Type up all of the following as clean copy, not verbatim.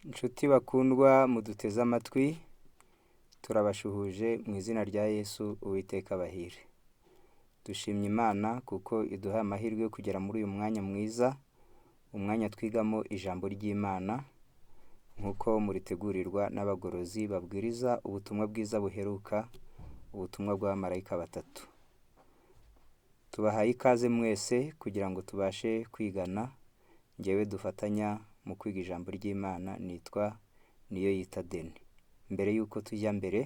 Inshuti bakundwa muduteze amatwi, turabashuhuje mu izina rya Yesu Uwiteka abahire. Dushimye Imana kuko iduha amahirwe yo kugera muri uyu mwanya mwiza, umwanya twigamo ijambo ry'Imana, nk'uko muritegurirwa n'abagorozi babwiriza ubutumwa bwiza buheruka, ubutumwa bw'abamarayika batatu. Tubahaye ikaze mwese kugira ngo tubashe kwigana, njyewe dufatanya mu kwiga ijambo ry'Imana nitwa Niyoyita Deni. Mbere y'uko tujya mbere,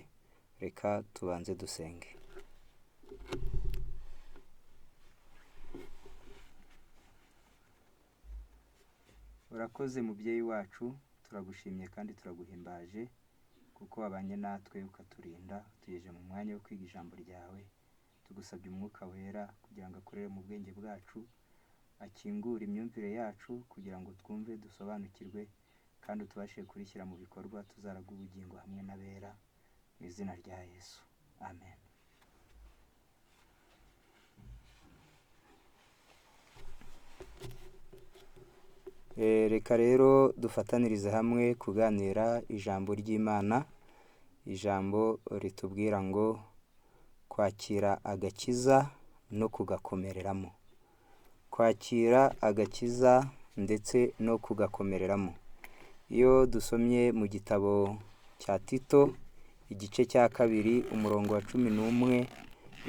reka tubanze dusenge. Urakoze mubyeyi wacu, turagushimye kandi turaguhimbaje kuko wabanye natwe ukaturinda, tugejeje mu mwanya wo kwiga ijambo ryawe. Tugusabye umwuka wera kugira ngo akorere mu bwenge bwacu, akingure imyumvire yacu kugira ngo twumve dusobanukirwe kandi tubashe kurishyira mu bikorwa, tuzaraga ubugingo hamwe n'abera mu izina rya Yesu. Amen. Reka rero dufatanirize hamwe kuganira ijambo ry'Imana. Ijambo ritubwira ngo kwakira agakiza no kugakomereramo. Kwakira agakiza ndetse no kugakomereramo. Iyo dusomye mu gitabo cya Tito, igice cya 2 umurongo wa 11,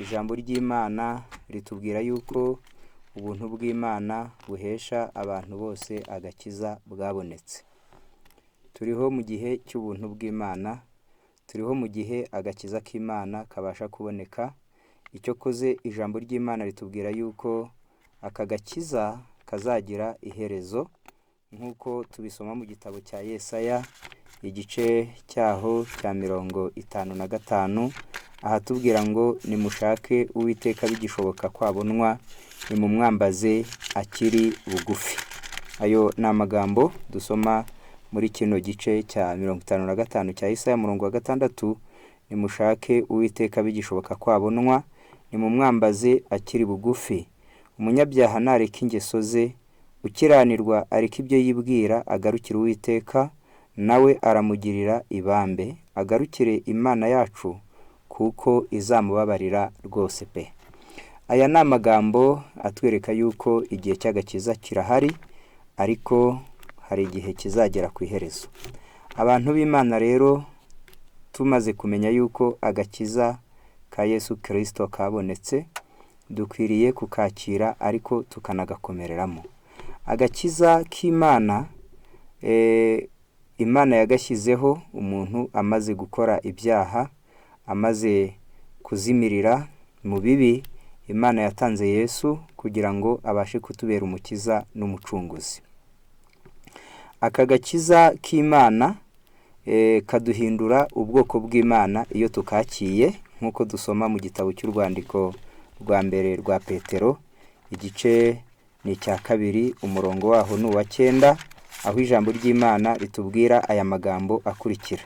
ijambo ry'Imana ritubwira yuko ubuntu bw'Imana buhesha abantu bose agakiza bwabonetse. Turiho mu gihe cy'ubuntu bw'Imana, turiho mu gihe agakiza k'Imana kabasha kuboneka. Icyo koze ijambo ry'Imana ritubwira yuko aka gakiza kazagira iherezo, nk'uko tubisoma mu gitabo cya Yesaya, igice cyaho cya 55, ahatubwira ngo nimushake Uwiteka bigishoboka kwabonwa, nimumwambaze akiri bugufi. Ayo ni amagambo dusoma muri kino gice cya 55 cya Yesaya murongo wa 6, nimushake Uwiteka bigishoboka kwabonwa, nimumwambaze akiri bugufi. Umunyabyaha nareka ingeso ze, ukiranirwa ariko ibyo yibwira, agarukire Uwiteka, nawe aramugirira ibambe. Agarukire Imana yacu kuko izamubabarira rwose pe. Aya ni amagambo atwereka yuko igihe cy'agakiza kirahari, ariko hari igihe kizagera ku iherezo. Abantu b'Imana rero, tumaze kumenya yuko agakiza ka Yesu Kristo kabonetse, dukwiriye kukakira ariko tukanagakomereramo. Agakiza k'Imana, Imana yagashyizeho umuntu amaze gukora ibyaha, amaze kuzimirira mu bibi. Imana yatanze Yesu kugira ngo abashe kutubera umukiza n'umucunguzi. Aka gakiza k'Imana kaduhindura ubwoko bw'Imana iyo tukakiye, nk'uko dusoma mu gitabo cy'urwandiko rwa mbere rwa Petero, igice ni cya 2 umurongo waho ni uwa 9, aho ijambo ry'Imana ritubwira aya magambo akurikira.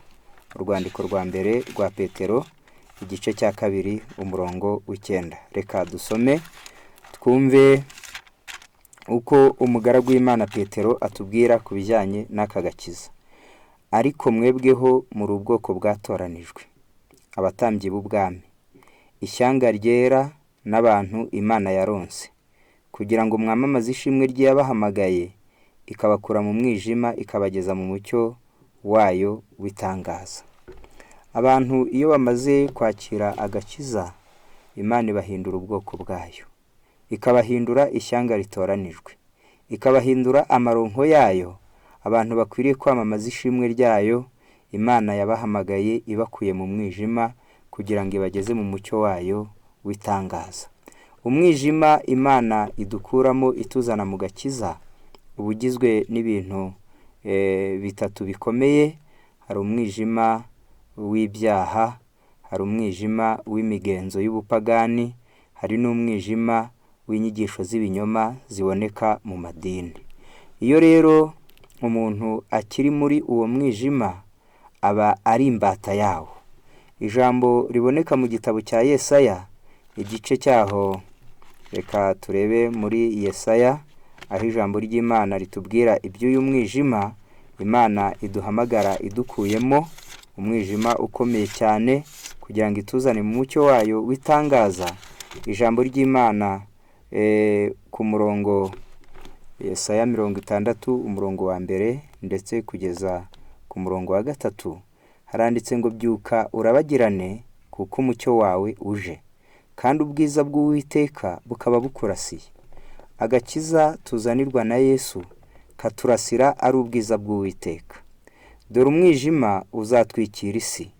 Urwandiko rwa mbere rwa Petero, igice cya 2 umurongo w'9. Reka dusome twumve uko umugaragu w'Imana Petero atubwira ku bijyanye n'aka gakiza. Ariko mwebweho muri ubwoko bwatoranijwe, abatambyi b'ubwami, ishyanga ryera n'abantu Imana yaronse, kugira ngo mwamamaze ishimwe ry'yabahamagaye, ikabakura mu mwijima ikabageza mu mucyo wayo w'itangaza. Abantu iyo bamaze kwakira agakiza, Imana ibahindura ubwoko bwayo, ikabahindura ishyanga ritoranijwe, ikabahindura amaronko yayo, abantu bakwiriye kwamamaza ishimwe ryayo. Imana yabahamagaye ibakuye mu mwijima kugira ngo ibageze mu mucyo wayo w'itangaza. Umwijima Imana idukuramo ituzana mu gakiza ubugizwe n'ibintu bitatu bikomeye. Hari umwijima w'ibyaha, hari umwijima w'imigenzo y'ubupagani, hari n'umwijima w'inyigisho z'ibinyoma ziboneka mu madini. Iyo rero umuntu akiri muri uwo mwijima, aba ari imbata yawo. Ijambo riboneka mu gitabo cya Yesaya, igice cyaho, reka turebe muri Yesaya, aho ijambo ry'Imana ritubwira iby'uyu mwijima, Imana iduhamagara idukuyemo umwijima ukomeye cyane kugira ngo ituzane mu mucyo wayo witangaza. Ijambo ry'Imana ku murongo Yesaya 60 umurongo wa mbere ndetse kugeza ku murongo wa 3 haranditse ngo byuka urabagirane kuko umucyo wawe uje kandi ubwiza bw'Uwiteka bukaba bukurasiye. Agakiza tuzanirwa na Yesu katurasira ari ubwiza bw'Uwiteka. Dore umwijima uzatwikira isi,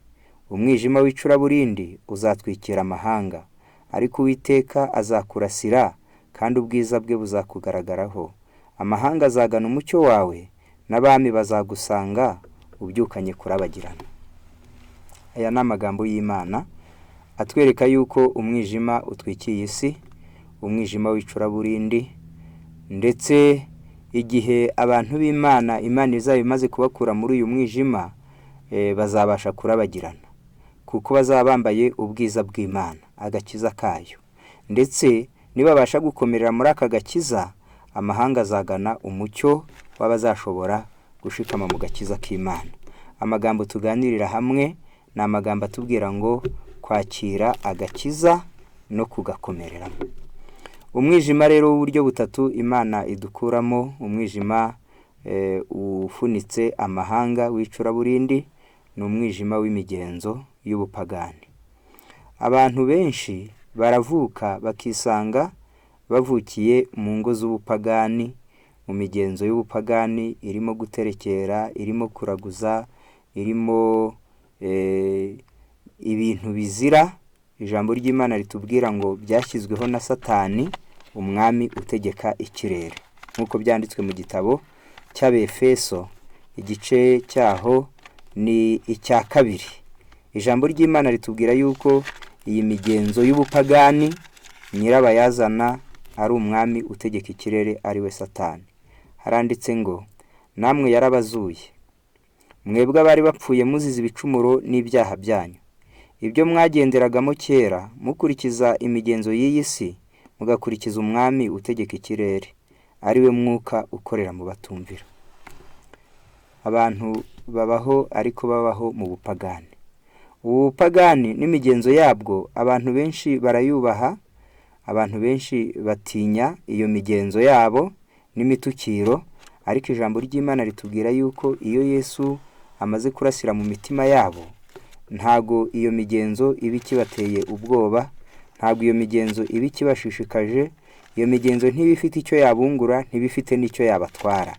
umwijima w'icuraburindi uzatwikira amahanga, ariko Uwiteka azakurasira kandi ubwiza bwe buzakugaragaraho. Amahanga azagana umucyo wawe n'abami bazagusanga ubyukanye kurabagirana. Aya ni amagambo y'Imana atwereka yuko umwijima utwikiye isi, umwijima w'icuraburindi, ndetse igihe abantu b'Imana Imana izaba imaze kubakura muri uyu mwijima bazabasha kurabagirana kuko bazaba bambaye ubwiza bw'Imana, agakiza kayo. Ndetse nibabasha gukomerera muri aka gakiza, amahanga azagana umucyo w'abazashobora gushikama mu gakiza k'Imana. Amagambo tuganirira hamwe ni amagambo atubwira ngo kwakira agakiza no kugakomereramo. Umwijima rero w'uburyo butatu Imana idukuramo: umwijima ufunitse amahanga w'icuraburindi, ni umwijima w'imigenzo y'ubupagani. Abantu benshi baravuka bakisanga bavukiye mu ngo z'ubupagani, mu migenzo y'ubupagani irimo guterekera, irimo kuraguza, irimo ibintu bizira. Ijambo ry'Imana ritubwira ngo byashyizweho na Satani, umwami utegeka ikirere, nk'uko byanditswe mu gitabo cy'Abefeso igice cyaho ni icya 2. Ijambo ry'Imana ritubwira yuko iyi migenzo y'ubupagani nyirabayazana ari umwami utegeka ikirere, ari we Satani. Haranditse ngo namwe yarabazuye, mwebwe abari bapfuye muzize ibicumuro n'ibyaha byanyu, ibyo mwagenderagamo kera mukurikiza imigenzo y'iyi si, mugakurikiza umwami utegeka ikirere, ari we mwuka ukorera mu batumvira. Abantu babaho ariko babaho mu bupagani. Ubupagani n'imigenzo yabwo abantu benshi barayubaha, abantu benshi batinya iyo migenzo yabo n'imitukiro, ariko ijambo ry'Imana ritubwira yuko iyo Yesu amaze kurasira mu mitima yabo, ntago iyo migenzo iba ikibateye ubwoba, ntago iyo migenzo iba ikibashishikaje. Iyo migenzo ntibifite icyo yabungura, ntibifite n'icyo yabatwara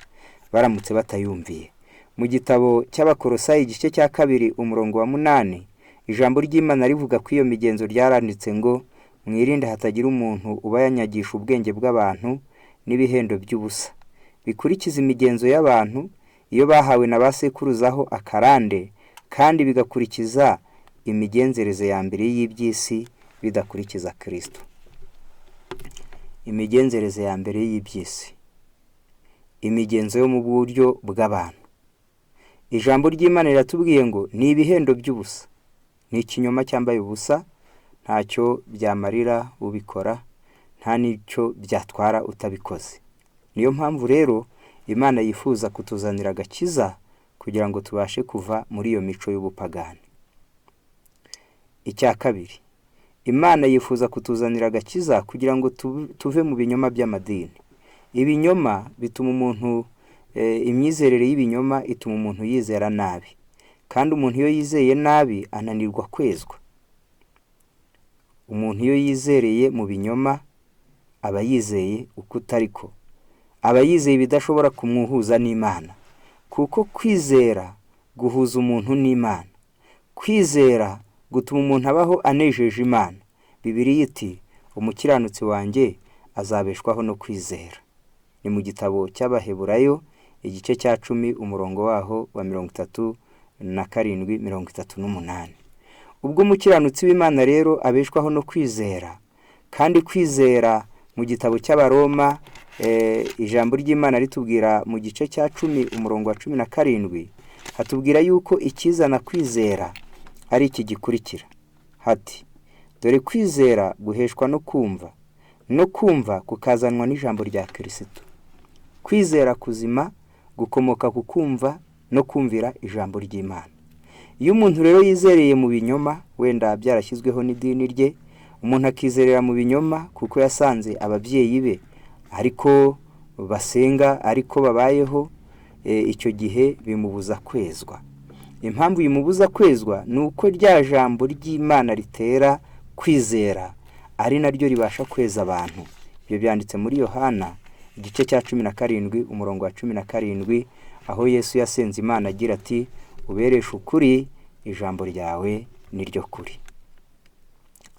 baramutse batayumviye. Mu gitabo cy'Abakolosayi igice cya 2 umurongo wa 8, ijambo ry'Imana rivuga ko iyo migenzo ryaranditse ngo mwirinde hatagira umuntu uba yanyagisha ubwenge bw'abantu n'ibihendo by'ubusa, bikurikiza imigenzo y'abantu iyo bahawe na ba sekuruzaho akarande, kandi bigakurikiza imigenzereze ya mbere y'iby'isi bidakurikiza Kristo. Imigenzereze ya mbere y'iby'isi, imigenzo yo mu buryo bw'abantu. Ijambo ry'Imana riratubwiye ngo ni ibihendo by'ubusa, ni ikinyoma cyambaye ubusa, ntacyo byamarira ubikora, nta n'icyo byatwara utabikoze. Niyo mpamvu rero Imana yifuza kutuzanira agakiza kugira ngo tubashe kuva muri iyo mico y'ubupagani. Icya 2, Imana yifuza kutuzanira agakiza kugira ngo tuve mu binyoma by'amadini. Ibinyoma bituma umuntu, imyizerere y'ibinyoma ituma umuntu yizera nabi, kandi umuntu iyo yizeye nabi ananirwa kwezwa. Umuntu iyo yizereye mu binyoma aba yizeye uko utariko, aba yizeye ibidashobora kumwuhuza n'Imana, kuko kwizera guhuza umuntu n'Imana. Kwizera gutuma umuntu abaho anejeje Imana. Bibiliya iti umukiranutsi wanjye azabeshwaho no kwizera. Ni mu gitabo cy'Abaheburayo igice cya 10 umurongo waho wa 37 38. Ubwo umukiranutsi w'Imana rero abeshwaho no kwizera, kandi kwizera mu gitabo cy'Abaroma ijambo ry'Imana ritubwira mu gice cya 10 umurongo wa 17, hatubwira yuko ikizana kwizera ari iki gikurikira. Hati dore kwizera guheshwa no kumva, no kumva kukazanwa n'ijambo rya Kristo. Kwizera kuzima gukomoka ku kumva no kumvira ijambo ry'Imana. Iyo umuntu rero yizereye mu binyoma, wenda byarashyizweho n'idini rye, umuntu akizerera mu binyoma kuko yasanze ababyeyi be ariko basenga, ariko babayeho, icyo gihe bimubuza kwezwa. Impamvu bimubuza kwezwa ni uko rya jambo ry'Imana ritera kwizera, ari naryo ribasha kweza abantu. Ibyo byanditse muri Yohana igice cya 17 umurongo wa 17, aho Yesu yasenze Imana agira ati, ubereshe ukuri, ijambo ryawe niryo kuri.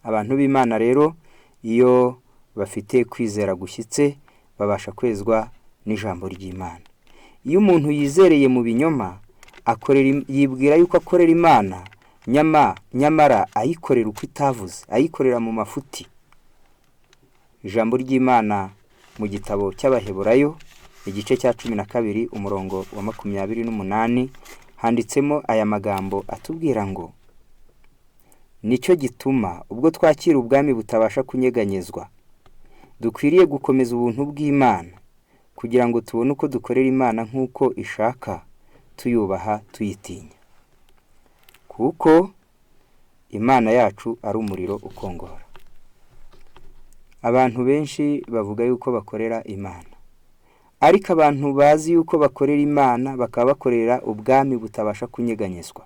Abantu b'Imana rero iyo bafite kwizera gushyitse babasha kwezwa n'ijambo ry'Imana. Iyo umuntu yizereye mu binyoma, yibwira yuko akorera Imana, nyamara ayikorera uko itavuze, ayikorera mu mafuti. Ijambo ry'Imana mu gitabo cy'Abaheburayo igice cya 12 umurongo wa 28 handitsemo aya magambo atubwira ngo, nicyo gituma ubwo twakira ubwami butabasha kunyeganyezwa, dukwiriye gukomeza ubuntu bw'Imana kugira ngo tubone uko dukorera Imana nk'uko ishaka, tuyubaha tuyitinya. Kuko Imana yacu ari umuriro ukongora. Abantu benshi bavuga yuko bakorera Imana, ariko abantu bazi yuko bakorera Imana bakaba bakorera ubwami butabasha kunyeganyezwa,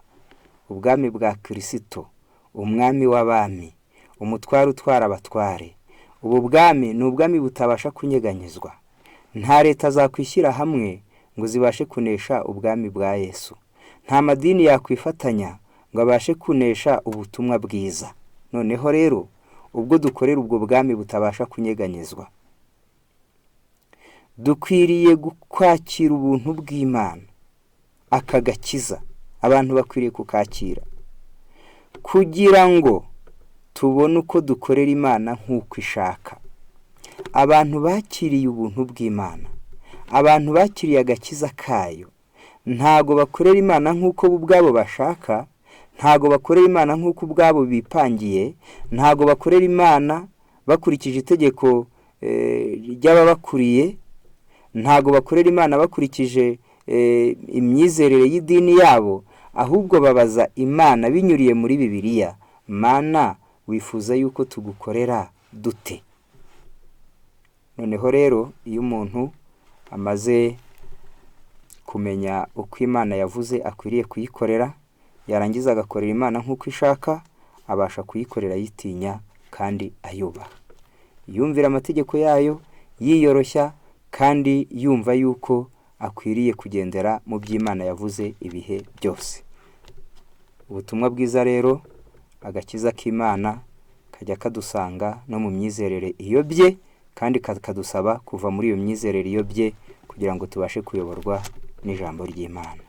ubwami bwa Kristo, umwami w'abami, umutware utwara abatware. Ubu bwami ni ubwami butabasha kunyeganyezwa. Nta leta zakwishyira hamwe ngo zibashe kunesha ubwami bwa Yesu. Nta madini yakwifatanya ngo abashe kunesha ubutumwa bwiza. Noneho rero ubwo dukorera ubwo bwami butabasha kunyeganyezwa, dukwiriye kwakira ubuntu bw'Imana, akagakiza. Abantu bakwiriye kukakira kugira ngo tubone uko dukorera Imana nk'uko ishaka. Abantu bakiriye ubuntu bw'Imana, abantu bakiriye agakiza kayo, ntago bakorera Imana nk'uko ubwabo bashaka, ntago bakorera Imana nk'uko ubwabo bipangiye, ntago bakorera Imana bakurikije itegeko ry'ababakuriye, ntago bakorera Imana bakurikije imyizerere y'idini yabo, ahubwo babaza Imana binyuriye muri Bibiliya, Mana wifuza yuko tugukorera dute? Noneho rero iyo umuntu amaze kumenya uko Imana yavuze akwiriye kuyikorera, yarangiza agakorera Imana nk'uko ishaka, abasha kuyikorera yitinya kandi ayubaha. Yumvira amategeko yayo, yiyoroshya kandi yumva yuko akwiriye kugendera mu by'Imana yavuze ibihe byose. Ubutumwa bwiza rero, agakiza k'Imana kajya kadusanga no mu myizerere iyobye, kandi kadusaba kuva muri iyo myizerere iyobye kugira ngo tubashe kuyoborwa n'ijambo ry'Imana.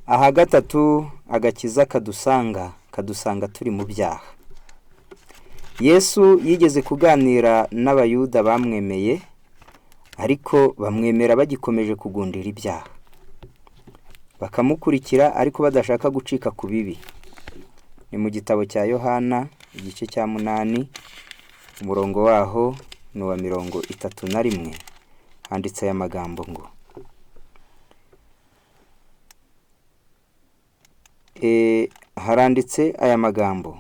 Aha gatatu, agakiza kadusanga turi mu byaha. Yesu yigeze kuganira n'abayuda bamwemeye, ariko bamwemera bagikomeje kugundira ibyaha, bakamukurikira ariko badashaka gucika ku bibi. Ni mu gitabo cya Yohana igice cya 8 umurongo waho ni wa 31 handitse aya magambo ngo, haranditse aya magambo,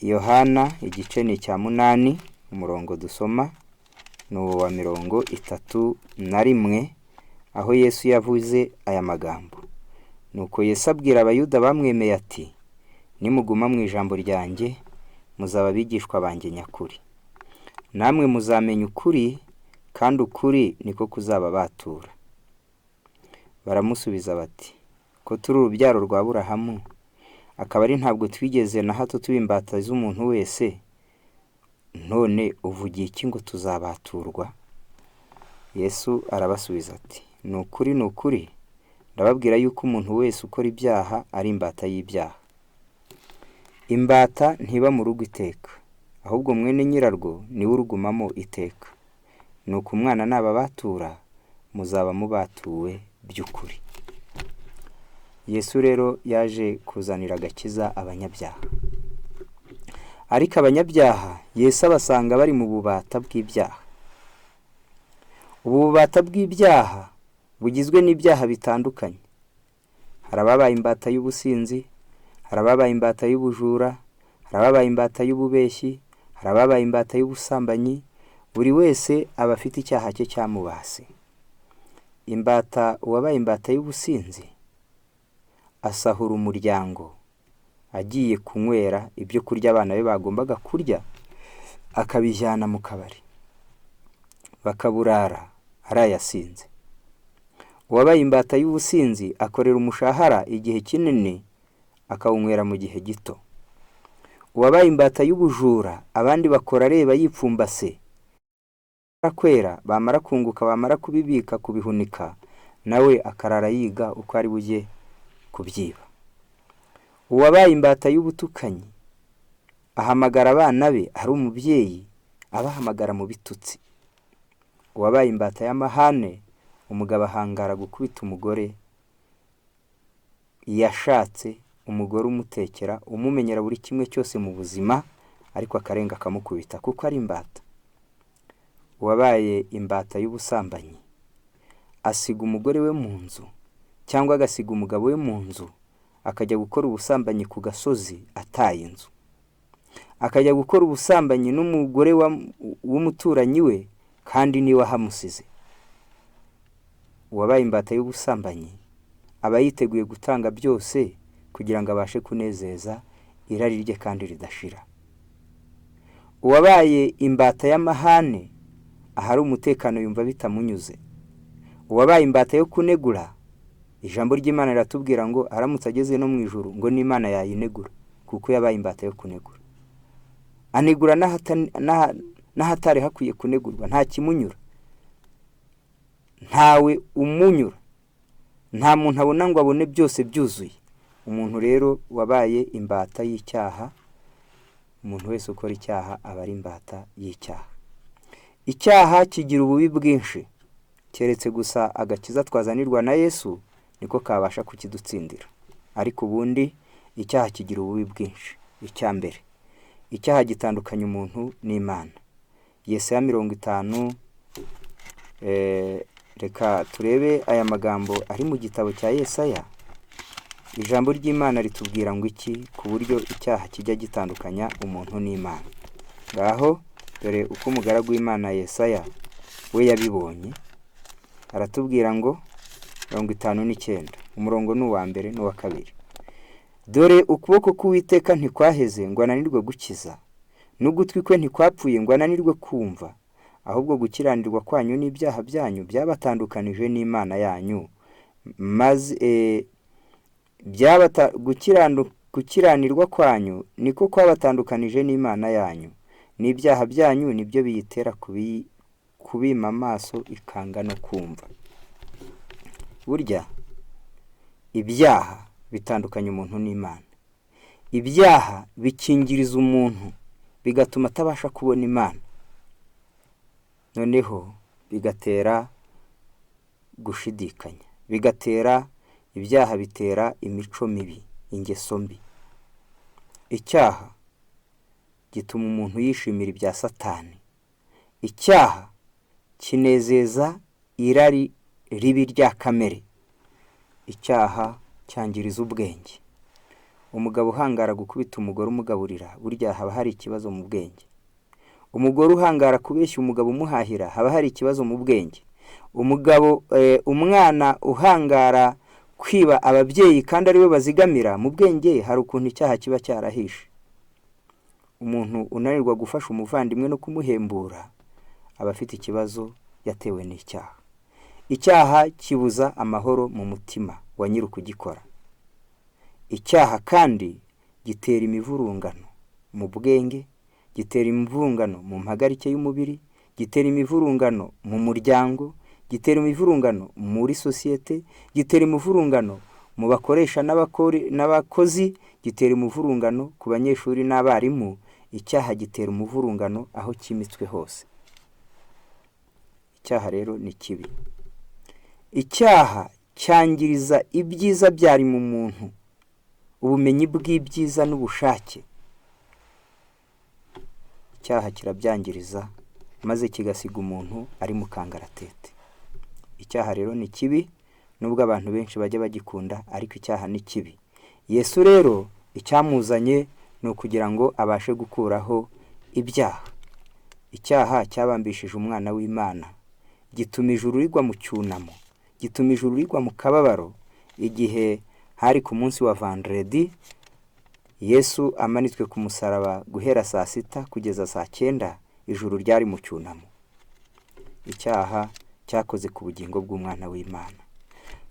Yohana igice ni cya 8 umurongo dusoma ni wa 31, aho Yesu yavuze aya magambo. Nuko Yesu abwira abayuda bamwemeye ati, nimuguma mu ijambo ryanjye muzaba abigishwa banjye nyakuri, namwe muzamenya ukuri, kandi ukuri niko kuzababatura. Baramusubiza bati, ko turi urubyaro rwa Aburahamu, akaba ari ntabwo twigeze na hato tuba imbata z'umuntu wese, none uvugiye iki ngo tuzabaturwa? Yesu arabasubiza ati, ni ukuri ndababwira yuko umuntu wese ukora ibyaha ari imbata y'ibyaha. Imbata ntiba mu rugo iteka, ahubwo mwene nyirarwo niwe urugumamo iteka. Nuko umwana nababatura, muzaba mubatuwe by'ukuri. Yesu rero yaje kuzanira agakiza abanyabyaha, ariko abanyabyaha Yesu abasanga bari mu bubata bw'ibyaha. ubu bubata bw'ibyaha bugizwe n'ibyaha bitandukanye. Hari ababaye imbata y'ubusinzi, hari ababaye imbata y'ubujura, hari ababaye imbata y'ububeshyi, hari ababaye imbata y'ubusambanyi. Buri wese aba afite icyaha cye cyamubase. Uwabaye imbata y'ubusinzi asahura umuryango agiye kunywera ibyo kurya abana be bagombaga kurya, akabijyana mu kabari bakaburara arayasinze. Uwabaye imbata y'ubusinzi akorera umushahara igihe kinini akawunywera mu gihe gito. Uwabaye imbata y'ubujura abandi bakora areba yipfumbase, kwera bamara kunguka, bamara kubibika kubihunika, nawe akarara yiga uko ari bujye kubyiba. Uwabaye imbata y'ubutukanyi ahamagara abana be, ari umubyeyi abahamagara mu bitutsi. Uwabaye imbata y'amahane, umugabo ahangara gukubita umugore yashatse, umugore umutekera, umumenyera buri kimwe cyose mu buzima, ariko akarenga akamukubita kuko ari imbata. Uwabaye imbata y'ubusambanyi asiga umugore we mu nzu cyangwa agasiga umugabo we mu nzu, akajya gukora ubusambanyi ku gasozi ataye inzu, akajya gukora ubusambanyi n'umugore w'umuturanyi we kandi niwe ahamusize. Uwabaye imbata y'ubusambanyi aba yiteguye gutanga byose kugira ngo abashe kunezeza irari rye kandi ridashira. Uwabaye imbata y'amahane ahari umutekano yumva bitamunyuze. Uwabaye imbata yo kunegura, ijambo ry'Imana riratubwira ngo aramutse ageze no mu ijuru ngo n'Imana yayinegura, kuko yabaye imbata yo kunegura. Anegura n'ahatari hakwiye kunegurwa, nta kimunyura, ntawe umunyura, nta muntu abona ngo abone byose byuzuye. Umuntu rero wabaye imbata y'icyaha, umuntu wese ukora icyaha aba ari imbata y'icyaha. Icyaha kigira ububi bwinshi, keretse gusa agakiza twazanirwa na Yesu niko kabasha kukidutsindira. Ariko ubundi icyaha kigira ububi bwinshi. Icya mbere, icyaha gitandukanya umuntu n'Imana. Yesaya 50, reka turebe aya magambo ari mu gitabo cya Yesaya. Ijambo ry'Imana ritubwira ngo iki ku buryo icyaha kijya gitandukanya umuntu n'Imana. Ngaho dore uko umugaragu w'Imana Yesaya we yabibonye. Aratubwira ngo 59, umurongo n'uwa mbere n'uwa kabiri. Dore ukuboko k'Uwiteka ntikwaheze ngo ananirwe gukiza, n'ugutwi kwe ntikwapfuye ngo ananirwe kumva, ahubwo gukiranirwa kwanyu n'ibyaha byanyu byabatandukanije n'Imana yanyu, maze gukiranirwa kwanyu niko kwabatandukanije n'Imana yanyu, n'ibyaha byanyu nibyo biyitera kubima amaso ikanga no kumva. Burya ibyaha bitandukanya umuntu n'Imana. Ibyaha bikingiriza umuntu bigatuma atabasha kubona Imana, noneho bigatera gushidikanya, ibyaha bitera imico mibi, ingeso mbi. Icyaha gituma umuntu yishimira ibya Satani. Icyaha kinezeza irari ribi rya kamere. Icyaha cyangiriza ubwenge. Umugabo uhangara gukubita umugore umugaburira, burya haba hari ikibazo mu bwenge. Umugore uhangara kubeshya umugabo umuhahira, haba hari ikibazo mu bwenge. Umwana uhangara kwiba ababyeyi kandi ari we bazigamira, mu bwenge hari ukuntu icyaha kiba cyarahishe. Umuntu unanirwa gufasha umuvandimwe no kumuhembura aba afite ikibazo yatewe n'icyaha. Icyaha kibuza amahoro mu mutima wa nyiri ukugikora. Icyaha kandi gitera imivurungano mu bwenge, gitera imivurungano mu mpagarike y'umubiri, gitera imivurungano mu muryango, gitera imivurungano muri sosiyete, gitera imivurungano mu bakoresha n'abakozi, gitera imivurungano ku banyeshuri n'abarimu. Icyaha gitera umuvurungano aho kimitswe hose. Icyaha rero ni kibi. Icyaha cyangiriza ibyiza byari mu muntu, ubumenyi bw'ibyiza n'ubushake. Icyaha kirabyangiriza maze kigasiga umuntu ari mu kangaratete. Icyaha rero ni kibi, nubwo abantu benshi bajya bagikunda, ariko icyaha ni kibi. Yesu rero icyamuzanye ni ukugira ngo abashe gukuraho ibyaha. Icyaha cyabambishije umwana w'Imana, gituma ijuru rigwa mu cyunamo, gituma ijuru rigwa mu kababaro. Igihe hari ku munsi wa vendredi, Yesu amanitswe ku musaraba guhera saa 6 kugeza saa 9, ijuru ryari mu cyunamo. Icyaha cyakoze ku bugingo bw'umwana w'Imana,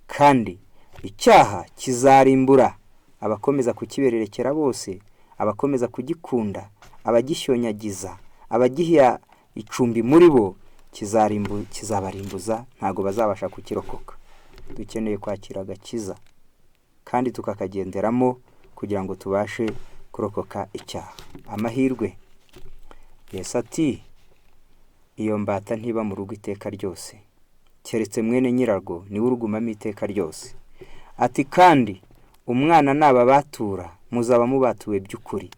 kandi icyaha kizarimbura abakomeza kukibererekera bose, abakomeza kugikunda, abagishyonyagiza, abagiha icumbi muri bo, kizabarimbuza, ntago bazabasha kukirokoka. Dukeneye kwakira agakiza kandi tukakagenderamo kugira ngo tubashe kurokoka icyaha. Amahirwe. Yesu ati, iyo mbata ntiba mu rugo iteka ryose, keretse mwene nyirarwo niwe urugumamo iteka ryose. Ati kandi umwana nababatura muzaba mubatuwe by'ukuri.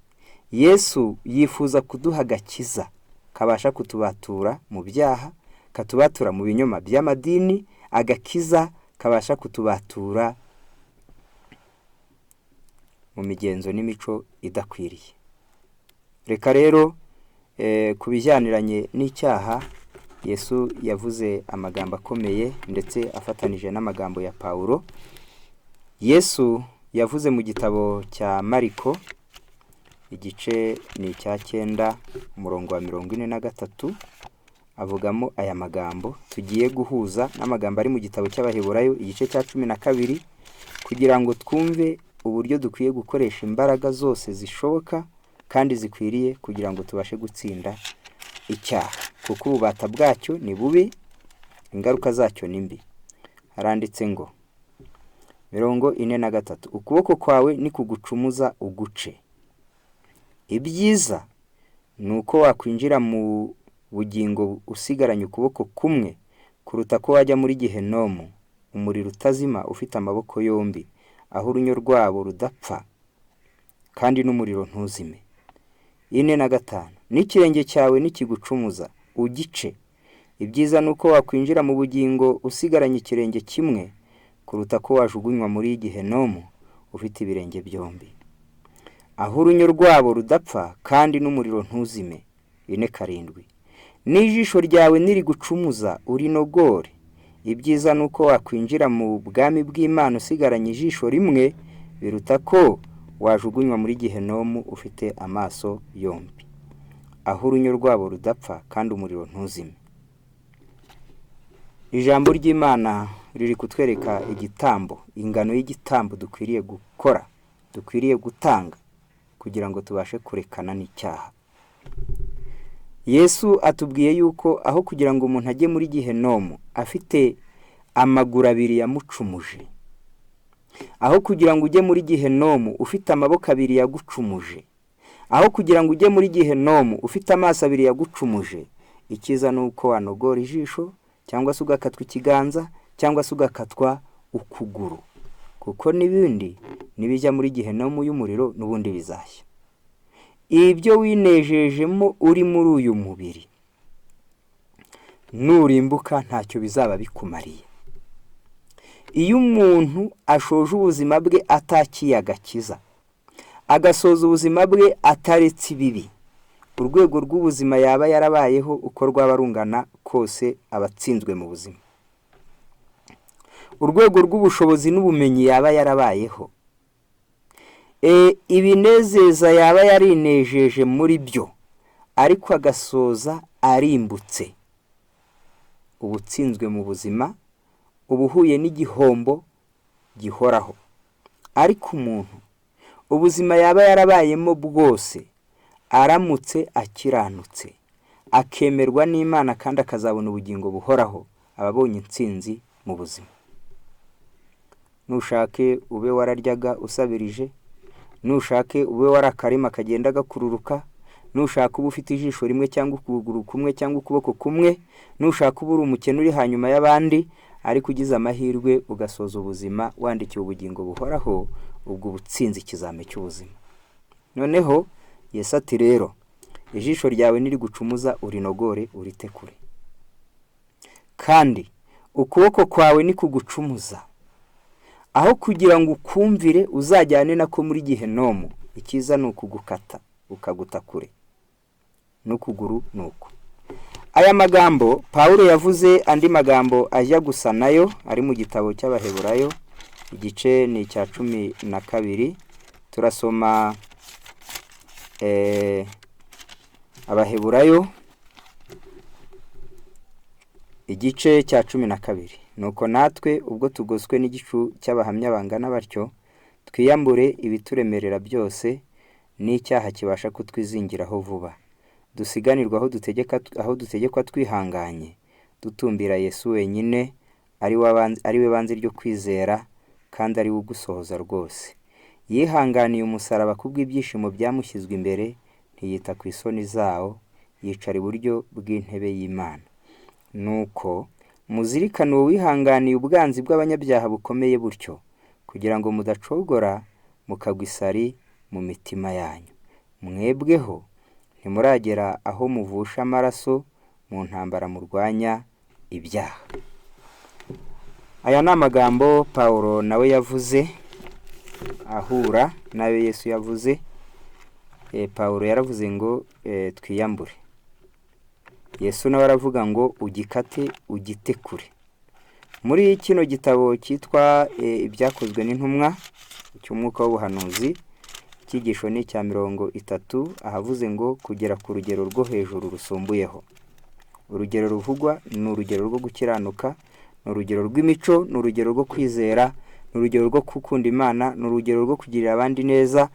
Yesu yifuza kuduha agakiza kabasha kutubatura mu byaha, katubatura mu binyoma by'amadini, agakiza kabasha kutubatura mu migenzo n'imico idakwiriye. Reka rero kubijyaniranye n'icyaha, Yesu yavuze amagambo akomeye ndetse afatanije n'amagambo ya Paulo. Yesu yavuze mu gitabo cya Mariko, igice ni icya 9 umurongo wa 43, avugamo aya magambo tugiye guhuza n'amagambo ari mu gitabo cy'Abaheburayo igice cya 12, kugira ngo twumve uburyo dukwiye gukoresha imbaraga zose zishoboka kandi zikwiriye kugira ngo tubashe gutsinda icyaha, kuko ububata bwacyo ni bubi, ingaruka zacyo ni mbi. Haranditse ngo 43, ukuboko kwawe ni kugucumuza uguce. Ibyiza ni uko wakwinjira mu bugingo usigaranye ukuboko kumwe, kuruta ko wajya muri Gehenomu, umuriro utazima ufite amaboko yombi, aho urunyo rwabo rudapfa kandi n'umuriro ntuzime. 45, n'ikirenge cyawe nikigucumuza ugice. Ibyiza ni uko wakwinjira mu bugingo usigaranye ikirenge kimwe, kuruta ko wajugunywa muri Gehenomu ufite ibirenge byombi, aho urunyo rwabo rudapfa kandi n'umuriro ntuzime. 47, n'ijisho ryawe nirigucumuza urinogore. Ibyiza ni uko wakwinjira mu bwami bw'Imana usigaranye ijisho rimwe, biruta ko wajugunywa muri Gehenomu ufite amaso yombi, aho urunyo rwabo rudapfa kandi umuriro ntuzime. Ijambo ry'Imana riri kutwereka igitambo, ingano y'igitambo dukwiriye gukora, dukwiriye gutanga kugira ngo tubashe kurekana n'icyaha. Yesu atubwiye yuko aho kugira ngo umuntu ajye muri Gehenomu afite amaguru abiri yamucumuje, aho kugira ngo ujye muri Gehenomu ufite amaboko abiri yagucumuje, aho kugira ngo ujye muri Gehenomu ufite amaso abiri yagucumuje, icyiza ni uko wanogora ijisho, cyangwa se ugakatwa ikiganza, cyangwa se ugakatwa ukuguru, kuko n'ibindi nibijya muri Gehenomu y'umuriro n'ubundi bizashya. Ibyo winejejemo uri muri uyu mubiri, nurimbuka ntacyo bizaba bikumariye. Iyo umuntu ashoje ubuzima bwe atakiye agakiza, agasoza ubuzima bwe ataretse ibibi, urwego rw'ubuzima yaba yarabayeho uko rwaba rungana kose abatsinzwe mu buzima, urwego rw'ubushobozi n'ubumenyi yaba yarabayeho, ibinezeza yaba yarinejeje muri byo, ariko agasoza arimbutse, ubutsinzwe mu buzima, ubuhuye n'igihombo gihoraho. Ariko umuntu ubuzima yaba yarabayemo bwose aramutse akiranutse, akemerwa n'Imana kandi akazabona ubugingo buhoraho, ababonye intsinzi mu buzima. Nushake ube wararyaga usabirije, nushake ube warakarima kagenda gakururuka, nushaka uba ufite ijisho rimwe cyangwa ukuguru kumwe cyangwa ukuboko kumwe, nushaka uba uri umukene uri hanyuma y'abandi, ariko ugize amahirwe ugasoza ubuzima wandikiwe ubugingo buhoraho, ubwo butsinzi ikizame cy'ubuzima. Noneho Yesu ati rero, ijisho ryawe niri gucumuza urinogore urite kure, kandi ukuboko kwawe ni kugucumuza, aho kugira ngo ukumvire uzajyane nako muri Gehinomu, ikiza ni ukugukata ukaguta kure, n'ukuguru nuko. Aya magambo Pawulo yavuze andi magambo ajya gusa nayo ari mu gitabo cy'Abaheburayo, igice ni cya 12. Turasoma Abaheburayo igice cya 12. Nuko natwe ubwo tugoswe n'igicu cy'abahamya bangana batyo, twiyambure ibituremerera byose n'icyaha kibasha kutwizingiraho vuba, dusiganirwa aho dutegekwa twihanganye, dutumbira Yesu wenyine ari we banze ryo kwizera kandi ari we ugusohoza rwose. Yihanganiye umusaraba kubw'ibyishimo byamushyizwe imbere, ntiyita ku isoni zawo, yicara iburyo bw'intebe y'Imana. Nuko muzirikane uwo wihanganiye ubwanzi bw'abanyabyaha bukomeye butyo, kugira ngo mudacogora mukagwa isari mu mitima yanyu. Mwebweho ntimuragera aho muvusha amaraso mu ntambara murwanya ibyaha. Aya ni amagambo Pawulo nawe yavuze ahura nayo Yesu yavuze. Pawulo yaravuze ngo twiyambure, Yesu nawe aravuga ngo ugikate ugite kure. Muri kino gitabo cyitwa ibyakozwe n'intumwa cy'umwuka w'ubuhanuzi, icyigisho ni cya 30, ahavuze ngo kugera ku rugero rwo hejuru rusumbuyeho. Urugero ruvugwa ni urugero rwo gukiranuka, ni urugero rw'imico, ni urugero rwo kwizera, ni urugero rwo gukunda Imana, ni urugero rwo kugirira abandi neza,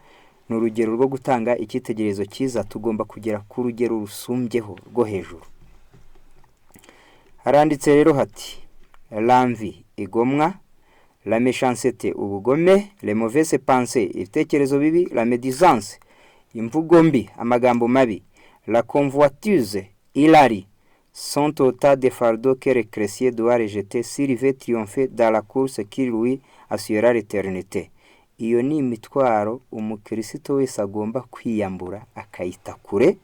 ni urugero rwo gutanga icyitegererezo cyiza. Tugomba kugera ku rugero rusumbyeho rwo hejuru. Haranditse rero hati l'envie igomwa, la méchanceté ubugome, les mauvaises pensées ibitekerezo bibi, la médisance imvugo mbi amagambo mabi, la convoitise irari sont autant de fardeaux que le chrétien doit rejeter s'il veut triompher dans la course qui lui assurera l'éternité. Iyo ni imitwaro umukristo wese agomba kwiyambura akayita kure,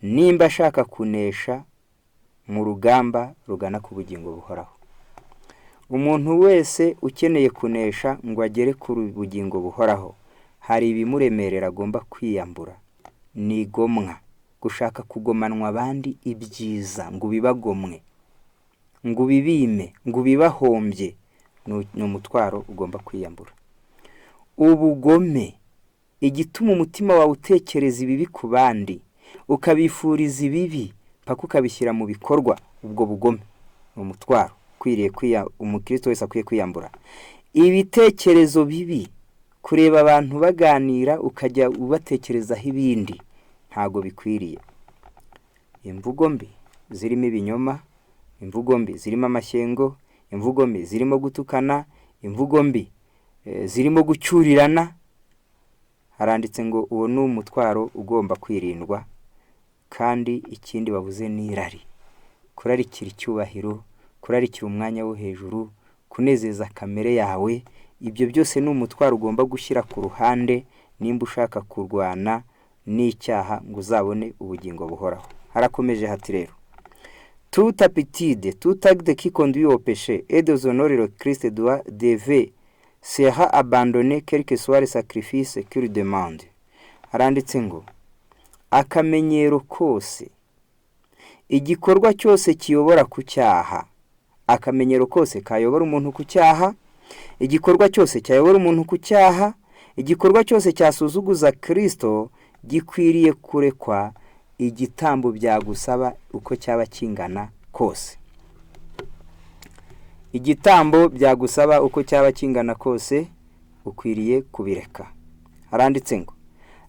nimba ashaka kunesha mu rugamba rugana ku bugingo buhoraho. Umuntu wese ukeneye kunesha ngo agere ku bugingo buhoraho, hari ibimuremerera agomba kwiyambura. Ni igomwa, gushaka kugomanwa abandi ibyiza ngo bibagomwe, ngo bibime, ngo bibahombye, ni umutwaro ugomba kwiyambura. Ubugome, igituma umutima wawe utekereza ibibi ku bandi, ukabifuriza ibibi paka ukabishyira mu bikorwa, ubwo bugome ni umutwaro umukristo wese akwiye kwiyambura. Ibitekerezo bibi, kureba abantu baganira ukajya ubatekerezaho ibindi, ntago bikwiriye. Imvugo mbi zirimo ibinyoma, imvugo mbi zirimo amashyengo, imvugo mbi zirimo gutukana, imvugo mbi zirimo gucyurirana. Haranditse ngo uwo ni umutwaro ugomba kwirindwa. Kandi ikindi bavuze ni irari, kurarikira icyubahiro, kurarikira umwanya wo hejuru, kunezeza kamere yawe. Ibyo byose ni umutwaro ugomba gushyira ku ruhande nimba ushaka kurwana n'icyaha ngo uzabone ubugingo buhoraho. Harakomeje hati rero, toute aptitude, tout acte qui conduit au péché et déshonorer le Christ sera abandonné quel que soit le sacrifice qu'il demande. Haranditse ngo akamenyero kose, igikorwa cyose kiyobora ku cyaha, akamenyero kose kayobora umuntu ku cyaha, igikorwa cyose cyayobora umuntu ku cyaha, igikorwa cyose cyasuzuguza Kristo gikwiriye kurekwa, igitambo byagusaba uko cyaba kingana kose. Igitambo byagusaba uko cyaba kingana kose ukwiriye kubireka. Haranditse ngo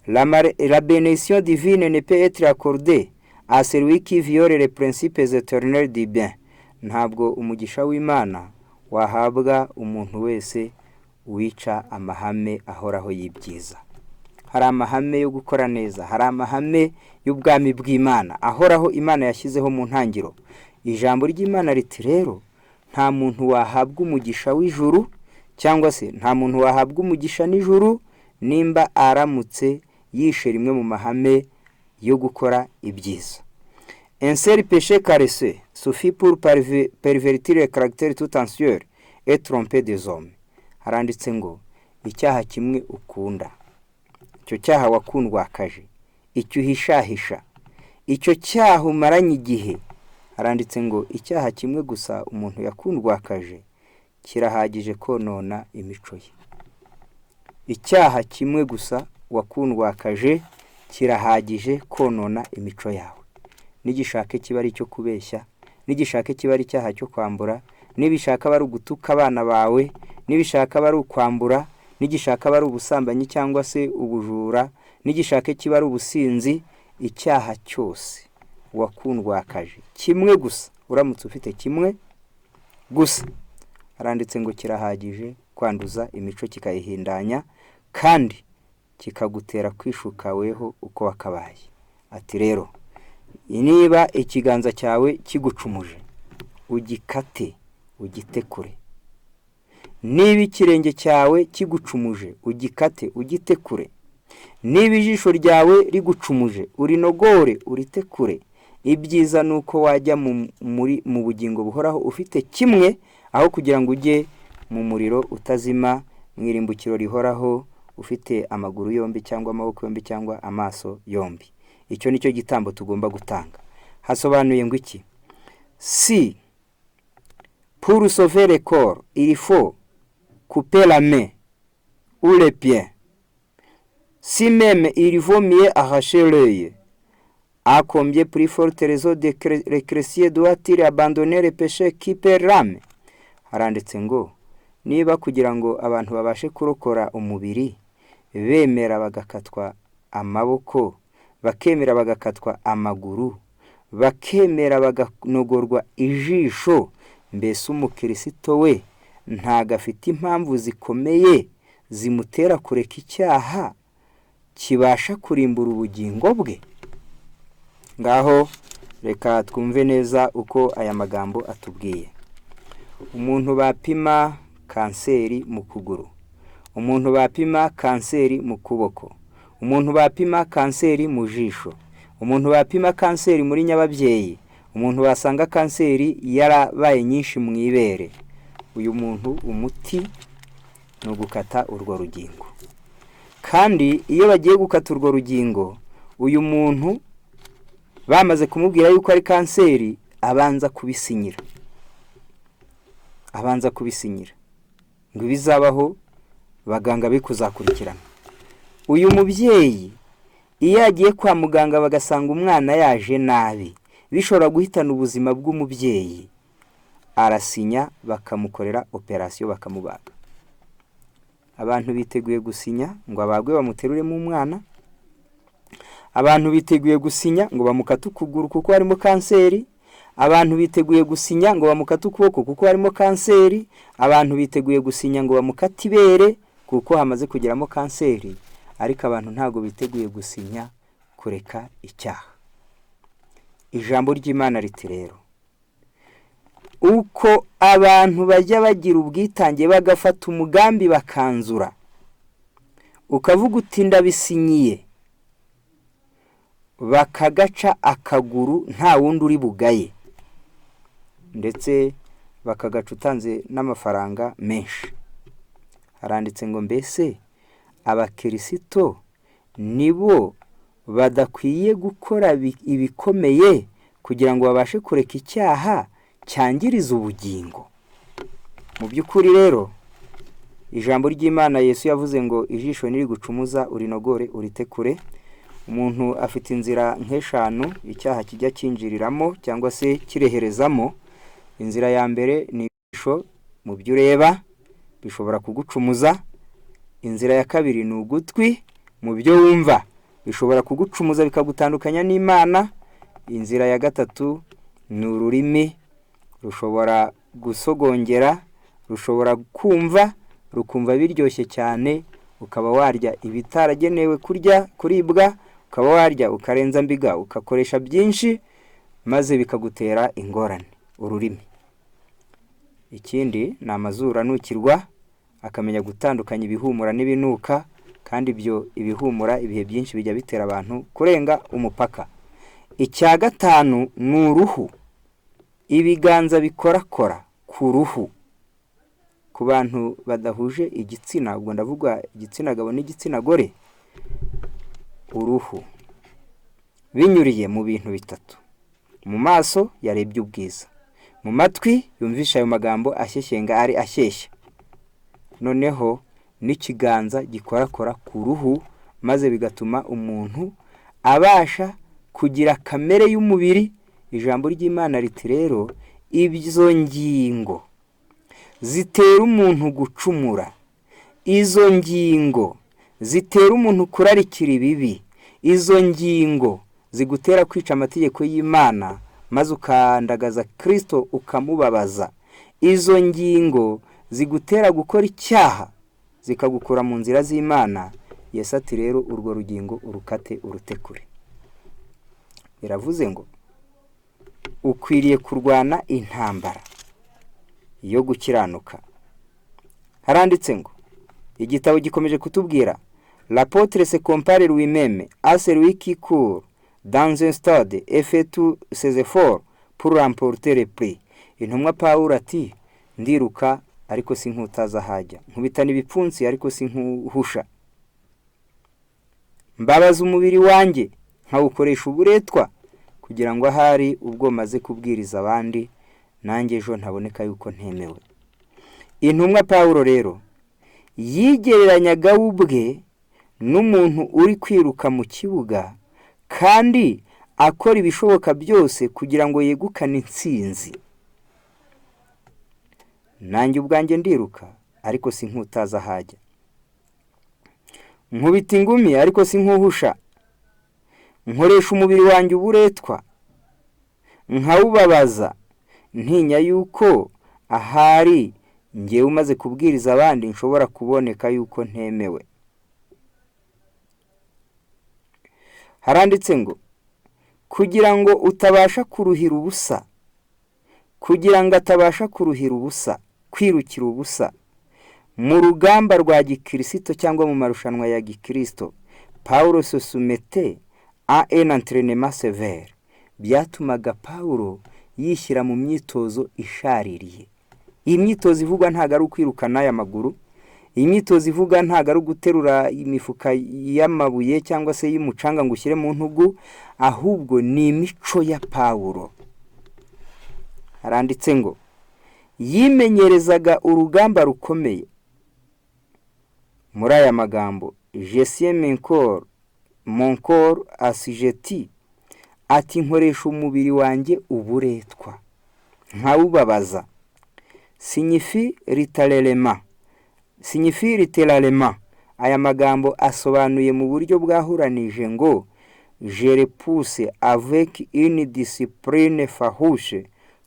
la bénédiction divine ne peut être accordée à celui qui viole les principes éternels du bien. Ntabwo umugisha w'Imana wahabwa umuntu wese wica amahame ahoraho y'ibyiza. Hari amahame yo gukora neza, hari amahame y'ubwami bw'Imana ahoraho Imana yashyizeho mu ntangiro. Ijambo ry'Imana riti rero nta muntu wahabwa umugisha w'ijuru, cyangwa se nta muntu wahabwa umugisha n'ijuru nimba aramutse yishe rimwe mu mahame yo gukora ibyiza. Un seul péché caressé suffit pour pervertir le caractère tout entier et tromper des hommes. Haranditse ngo icyaha kimwe ukunda, icyo cyaha wakundwakaje, icyo uhishahisha, icyo cyaha umaranye igihe. Haranditse ngo icyaha kimwe gusa umuntu yakundwakaje kirahagije konona imico ye. Icyaha kimwe gusa wakundwakaje kirahagije konona imico yawe. Nigishake kiba ari cyo kubeshya, nigishake kiba ari icyaha cyo kwambura, nibishaka bari ugutuka abana bawe, nibishaka bari ukwambura, nigishaka bari ubusambanyi cyangwa se ubujura, nigishake kiba ari ubusinzi, icyaha cyose wakundwakaje kimwe gusa, uramutse ufite kimwe gusa, haranditse ngo kirahagije kwanduza imico kikayihindanya kandi kikagutera kwishuka weho uko wakabaye. Ati rero niba ikiganza cyawe kigucumuje, ugikate ugite kure. Niba ikirenge cyawe kigucumuje, ugikate ugite kure. Niba ijisho ryawe rigucumuje, urinogore urite kure. Ibyiza nuko wajya mu bugingo buhoraho ufite kimwe, aho kugira ngo ujye mu muriro utazima, mu irimbukiro rihoraho ufite amaguru yombi cyangwa amaboko yombi cyangwa amaso yombi. Icyo nicyo gitambo tugomba gutanga. Hasobanuye ngo iki? Si pour sauver le corps, il faut couper la main ou les pieds. Si même il vaut mieux arracher l'œil. À combien plus forte raison de le chrétien doit-il abandonner le péché qui perd l'âme? Haranditse ngo niba kugira ngo abantu babashe kurokora umubiri bemera bagakatwa amaboko, bakemera bagakatwa amaguru, bakemera baganogorwa ijisho, mbese umukristo we ntagafite impamvu zikomeye zimutera kureka icyaha kibasha kurimbura ubugingo bwe? Ngaho reka twumve neza uko aya magambo atubwiye. Umuntu bapima kanseri mu kuguru, umuntu bapima kanseri mu kuboko, umuntu bapima kanseri mu jisho, umuntu bapima kanseri muri nyababyeyi, umuntu basanga kanseri yarabaye nyinshi mu ibere, uyu muntu umuti ni ugukata urwo rugingo. Kandi iyo bagiye gukata urwo rugingo, uyu muntu bamaze kumubwira yuko ari kanseri, abanza kubisinyira ngo bizabaho baganga bikuzakurikirana. Uyu mubyeyi iyo yagiye kwa muganga bagasanga umwana yaje nabi, bishobora guhitana ubuzima bw'umubyeyi, arasinya bakamukorera operasiyo bakamubaga. Abantu biteguye gusinya ngo abagwe bamuteruremo umwana, abantu biteguye gusinya ngo bamukate ukuguru kuko harimo kanseri, abantu biteguye gusinya ngo bamukate ukuboko kuko harimo kanseri, abantu biteguye gusinya ngo bamukate ibere kuko hamaze kugeramo kanseri, ariko abantu ntago biteguye gusinya kureka icyaha. Ijambo ry'Imana riti rero uko abantu bajya bagira ubwitange bagafata umugambi bakanzura, ukavuga uti ndabisinyiye, bakagaca akaguru nta wundi uri bugaye, ndetse bakagaca utanze n'amafaranga menshi. Haranditse ngo mbese abakirisito nibo badakwiye gukora ibikomeye kugira ngo babashe kureka icyaha cyangiriza ubugingo? Mu by'ukuri rero ijambo ry'Imana Yesu yavuze ngo ijisho niri gucumuza urinogore urite kure. Umuntu afite inzira nk'eshanu icyaha kijya kinjiriramo cyangwa se kireherezamo. Inzira ya mbere ni ijisho, mu byo ureba bishobora kugucumuza. Inzira ya kabiri ni ugutwi, mu byo wumva bishobora kugucumuza bikagutandukanya n'Imana. Inzira ya gatatu ni ururimi, rushobora gusogongera, rushobora kumva, rukumva biryoshye cyane, ukaba warya ibitaragenewe kuribwa, ukaba warya ukarenza mbiga, ukakoresha byinshi maze bikagutera ingorane. Ururimi. Ikindi ni amazuru anukirwa, akamenya gutandukanya ibihumura n'ibinuka, kandi ibyo ibihumura ibihe byinshi bijya bitera abantu kurenga umupaka. Icya gatanu ni uruhu. Ibiganza bikorakora ku ruhu ku bantu badahuje igitsina, ubwo ndavuga igitsina gabo n'igitsina gore. Uruhu binyuriye mu bintu bitatu: mu maso yarebye ubwiza, mu matwi yumvisha ayo magambo ashyeshyenga ari ashyeshya, noneho n'ikiganza gikorakora ku ruhu, maze bigatuma umuntu abasha kugira kamere y'umubiri. Ijambo ry'Imana riti rero izo ngingo zitera umuntu gucumura, izo ngingo zitera umuntu kurarikira ibibi, izo ngingo zigutera kwica amategeko y'Imana maze ukandagaza Kristo ukamubabaza, izo ngingo zigutera gukora icyaha zikagukura mu nzira z'Imana. Yesu ati rero urwo rugingo urukate urutekure. Biravuze ngo ukwiriye kurwana intambara yo gukiranuka. Haranditse ngo, igitabo gikomeje kutubwira, l'apôtre se compare lui-même à celui qui court dans un stade et fait tous ses efforts pour remporter le prix. Intumwa Pawulo ati, ndiruka ariko sinkutaza hajya, nkubitana ibipfunsi ariko sinkuhusha, mbabaza umubiri wanjye nkawukoresha uburetwa, kugira ngo ahari ubwo maze kubwiriza abandi nanjye ejo ntaboneka yuko ntemewe. Intumwa Pawulo rero yigereranyaga ubwe n'umuntu uri kwiruka mu kibuga kandi akora ibishoboka byose kugira ngo yegukane intsinzi. Nanjye ubwanjye ndiruka ariko sinkutaza hajya, nkubita ingumi ariko sinkuhusha, nkoresha umubiri wanjye uburetwa nkawubabaza, ntinya yuko ahari ngewe umaze kubwiriza abandi nshobora kuboneka yuko ntemewe. Haranditse ngo, kugira ngo utabasha kuruhira ubusa, kugira ngo atabasha kuruhira ubusa, kwirukira ubusa mu rugamba rwa gikristo cyangwa mu marushanwa ya gikristo, Paulo se soumettait à un entraînement sévère. Byatumaga Paulo yishyira mu myitozo ishaririye. Iyi myitozo ivugwa ntago ari ukwirukana aya maguru, iyi myitozo ivuga ntago ari guterura imifuka y'amabuye cyangwa se y'umucanga ngo ushyire mu ntugu, ahubwo ni imico ya Paulo. Haranditse ngo, yimenyerezaga urugamba rukomeye. Muri aya magambo, je sais mon corps assujetti, ati nkoresha umubiri wanjye uburetwa nkawubabaza. Signifie littéralement. Aya magambo asobanuye mu buryo bwahuranije ngo, je repousse avec une discipline farouche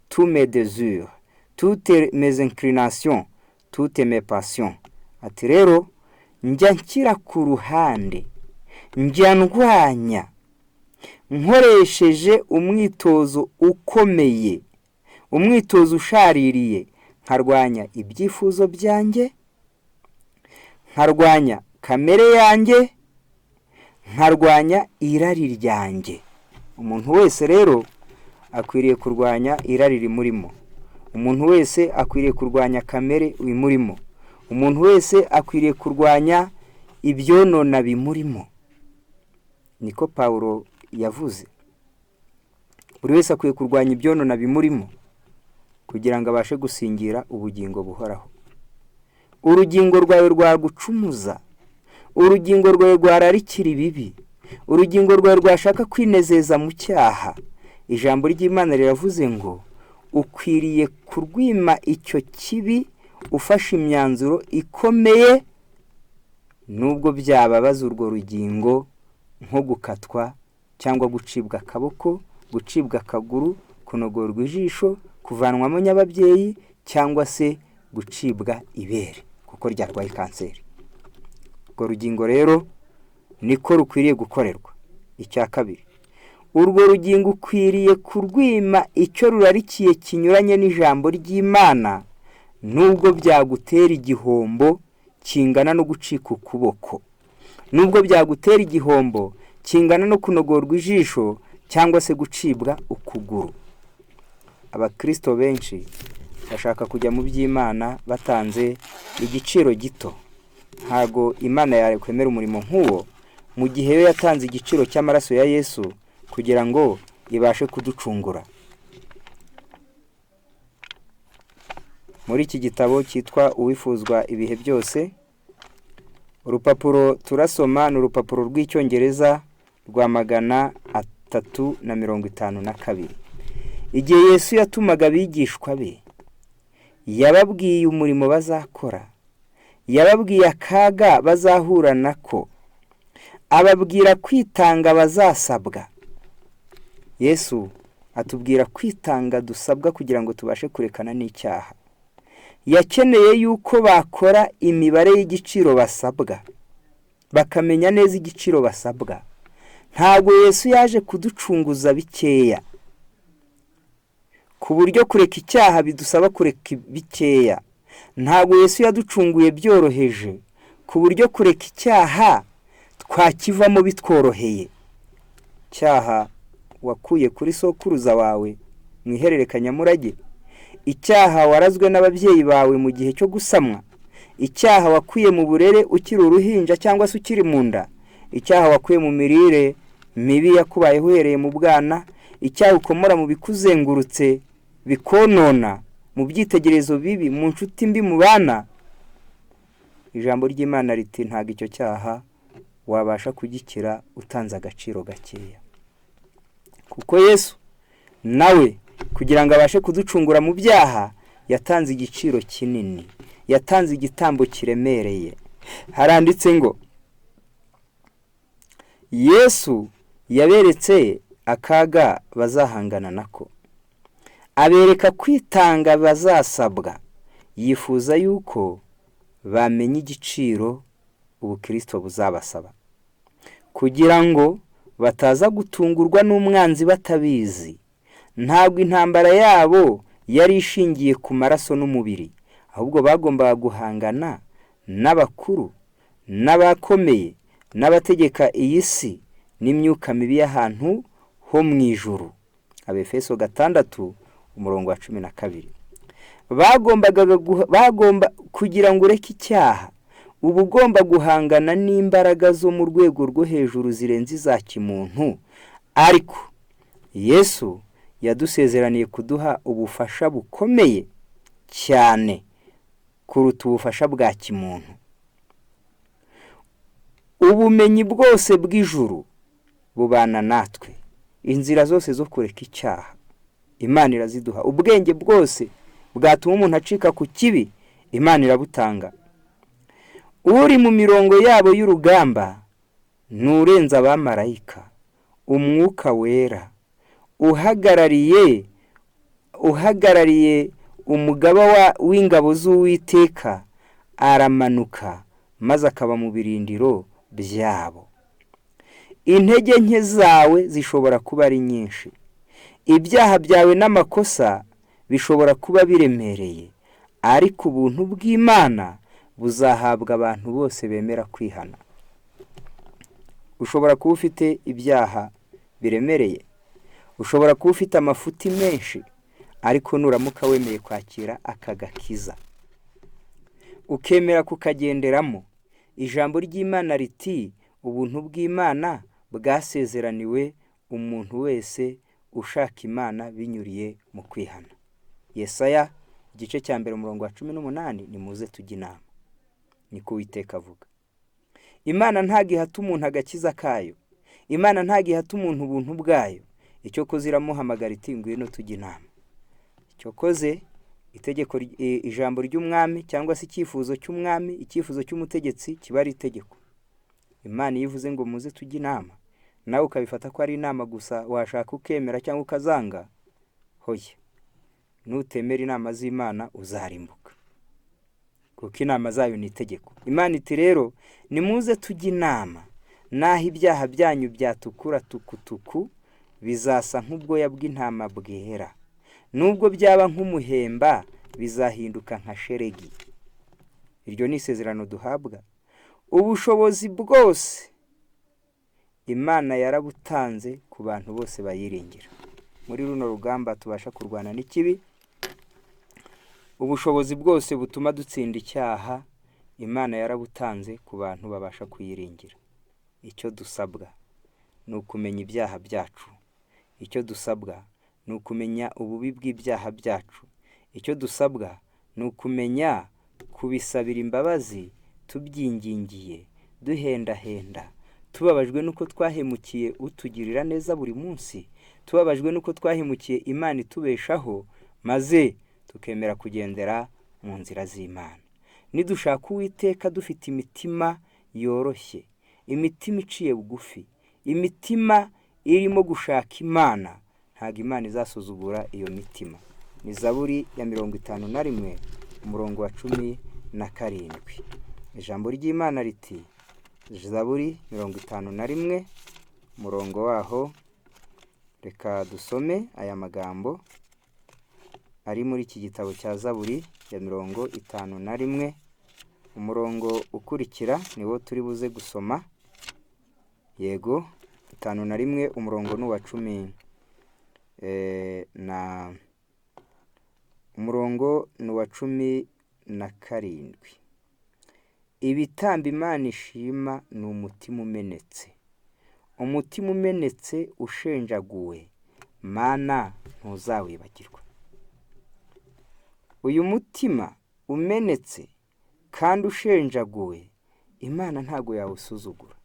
tous mes désirs, toutes mes inclinations, toutes mes passions. Ati rero njya nshyira ku ruhande, njya ndwanya nkoresheje umwitozo ukomeye, umwitozo ushaririye, nkarwanya ibyifuzo byanjye, nkarwanya kamere yanjye, nkarwanya irari ryanjye. Umuntu wese rero akwiriye kurwanya irari rimurimo, umuntu wese akwiriye kurwanya kamere imurimo, umuntu wese akwiriye kurwanya ibyonona bimurimo. Niko Paulo yavuze. Buri wese akwiye kurwanya ibyonona bimurimo kugira ngo abashe gusingira ubugingo buhoraho. Urugingo rwawe rwagucumuza, urugingo rwawe rwararikira ibibi, urugingo rwawe rwashaka kwinezeza mu cyaha. Ijambo ry'Imana riravuze ngo ukwiriye kurwima icyo kibi ufashe imyanzuro ikomeye, nubwo byababaza urwo rugingo, nko gukatwa cyangwa gucibwa akaboko, gucibwa akaguru, kunogorwa ijisho, kuvanwamo nyababyeyi, cyangwa se gucibwa ibere kuko ryarwaye kanseri. Urwo rugingo rero niko rukwiriye gukorerwa. Icya kabiri, urwo rugingo ukwiriye kurwima icyo rurarikiye kinyuranye n'ijambo ry'Imana, nubwo byagutera igihombo kingana no gucika ukuboko. nubwo byagutera igihombo kingana no kunogorwa ijisho cyangwa se gucibwa ukuguru. Abakristo benshi bashaka kujya mu by'Imana batanze igiciro gito. Ntago Imana yakwemera umurimo nk'uwo mu gihe yo yatanze igiciro cy'amaraso ya Yesu kugira ngo ibashe kuducungura. Muri iki gitabo cyitwa Uwifuzwa ibihe byose, urupapuro turasoma ni urupapuro rw'Icyongereza rwa 352. Igihe Yesu yatumaga abigishwa be, yababwiye umurimo bazakora, yababwiye akaga bazahura nako, ababwira kwitanga bazasabwa. Yesu atubwira kwitanga dusabwa kugira ngo tubashe kurekana n'icyaha. Yakeneye yuko bakora imibare y'igiciro basabwa, bakamenya neza igiciro basabwa. Ntabwo Yesu yaje kuducunguza bikeya, ku buryo kureka icyaha bidusaba kureka bikeya. Ntabwo Yesu yaducunguye byoroheje, ku buryo kureka icyaha twakivamo bitworoheye. Icyaha wakuye kuri sokuruza wawe mu ihererekanyamurage, icyaha warazwe n'ababyeyi bawe mu gihe cyo gusamwa, icyaha wakuye mu burere ukiri uruhinja cyangwa se ukiri mu nda, icyaha wakuye mu mirire mibi yakubayeho uhereye mu bwana, icyaha ukomora mu bikuzengurutse bikonona, mu byitegerezo bibi, mu nshuti mbi mu bana. Ijambo ry'Imana riti ntago icyo cyaha wabasha kugikira utanze agaciro gakeya. Kuko Yesu nawe kugira ngo abashe kuducungura mu byaha yatanze igiciro kinini, yatanze igitambo kiremereye. Haranditse ngo Yesu yaberetse akaga bazahangana nako, abereka kwitanga bazasabwa. Yifuza yuko bamenya igiciro ubukristo buzabasaba, kugira ngo bataza gutungurwa n'umwanzi batabizi. Ntabwo intambara yabo yari ishingiye ku maraso n'umubiri, ahubwo bagombaga guhangana n'abakuru, n'abakomeye, n'abategeka iyi si n'imyuka mibi y'ahantu ho mu ijuru. Abefeso 6:12. Bagomba kugira ngo ureke icyaha, uba ugomba guhangana n'imbaraga zo mu rwego rwo hejuru zirenze iza kimuntu. Ariko Yesu yadusezeraniye kuduha ubufasha bukomeye cyane kuruta ubufasha bwa kimuntu. Ubumenyi bwose bw'ijuru bubana natwe. Inzira zose zo kureka icyaha Imana iraziduha. Ubwenge bwose bwatuma umuntu acika ku kibi Imana irabutanga. Uri mu mirongo yabo y'urugamba nurenza abamarayika, umwuka wera uhagarariye umugaba w'ingabo z'Uwiteka aramanuka maze akaba mu birindiro byabo. Intege nke zawe zishobora kuba ari nyinshi, ibyaha byawe n'amakosa bishobora kuba biremereye, ariko ubuntu bw'Imana buzahabwa abantu bose bemera kwihana. Ushobora kuba ufite ibyaha biremereye, ushobora kuba ufite amafuti menshi, ariko nuramuka wemeye kwakira akagakiza ukemera kukagenderamo, ijambo ry'Imana riti ubuntu bw'Imana bwasezeraniwe umuntu wese ushaka Imana binyuriye mu kwihana. Yesaya 1:18, nimuze tujye inama. Niko Uwiteka avuga. Imana ntago ihata umuntu agakiza kayo, Imana ntago ihata umuntu ubuntu bwayo. Icyo koze iramuhamagara iti ngwino tujye inama. Icyo koze itegeko, ijambo ry'umwami cyangwa se icyifuzo cy'umwami, icyifuzo cy'umutegetsi kiba ari itegeko. Imana yivuze ngo muze tujye inama, nawe ukabifata ko ari inama gusa, washaka ukemera cyangwa ukazanga, hoye, nutemera inama z'Imana uzarimbuka, kuko inama zayo ni itegeko. Imana iti rero nimuze tujye inama, naho ibyaha byanyu byatukura tukutuku bizasa nk'ubwoya bw'intama bwera, nubwo byaba nk'umuhemba bizahinduka nka sheregi. Iryo ni isezerano duhabwa. ubushobozi bwose Imana yarabutanze ku bantu bose bayiringira. Muri runo rugamba tubasha kurwana n'ikibi, ubushobozi bwose butuma dutsinda icyaha Imana yarabutanze ku bantu babasha kuyiringira. Icyo dusabwa ni ukumenya ibyaha byacu. Icyo dusabwa ni ukumenya ububi bw'ibyaha byacu. Icyo dusabwa ni ukumenya kubisabira imbabazi tubyingingiye, duhendahenda, tubabajwe nuko twahemukiye utugirira neza buri munsi, tubabajwe nuko twahemukiye Imana itubeshaho, maze tukemera kugendera mu nzira z'Imana. Nidushaka Uwiteka dufite imitima yoroshye, imitima iciye bugufi, imitima irimo gushaka Imana, ntabwo Imana izasuzugura iyo mitima. Ni Zaburi ya 51 umurongo wa 17. Ijambo ry'Imana riti, Zaburi 51 umurongo waho, reka dusome aya magambo ari muri iki gitabo cya Zaburi ya 51, umurongo ukurikira niwo turi buze gusoma. Yego, 51 umurongo n'uwa 10 na umurongo n'uwa 17. Ibitambo Imana ishima ni umutima umenetse. Umutima umenetse ushenjaguwe, Mana ntuzawibagirwa. Uyu mutima umenetse kandi ushenjaguwe, Imana ntago yawusuzugura.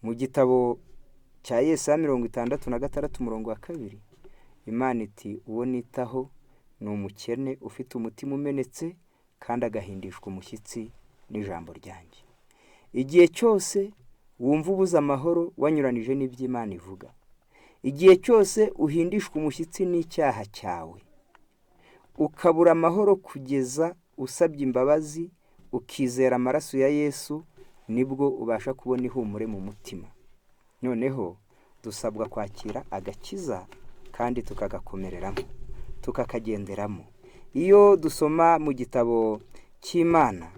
Mu gitabo cya Yesaya 66 umurongo wa 2, Imana iti, uwo nitaho ni umukene ufite umutima umenetse kandi agahindishwa umushyitsi n'ijambo ryanjye. Igihe cyose wumva ubuze amahoro wanyuranije n'iby'Imana ivuga, igihe cyose uhindishwa umushyitsi n'icyaha cyawe, ukabura amahoro kugeza usabye imbabazi, ukizera amaraso ya Yesu, nibwo ubasha kubona ihumure mu mutima. Noneho dusabwa kwakira agakiza kandi tukagakomereramo, tukakagenderamo. Iyo dusoma mu gitabo cy'Imana,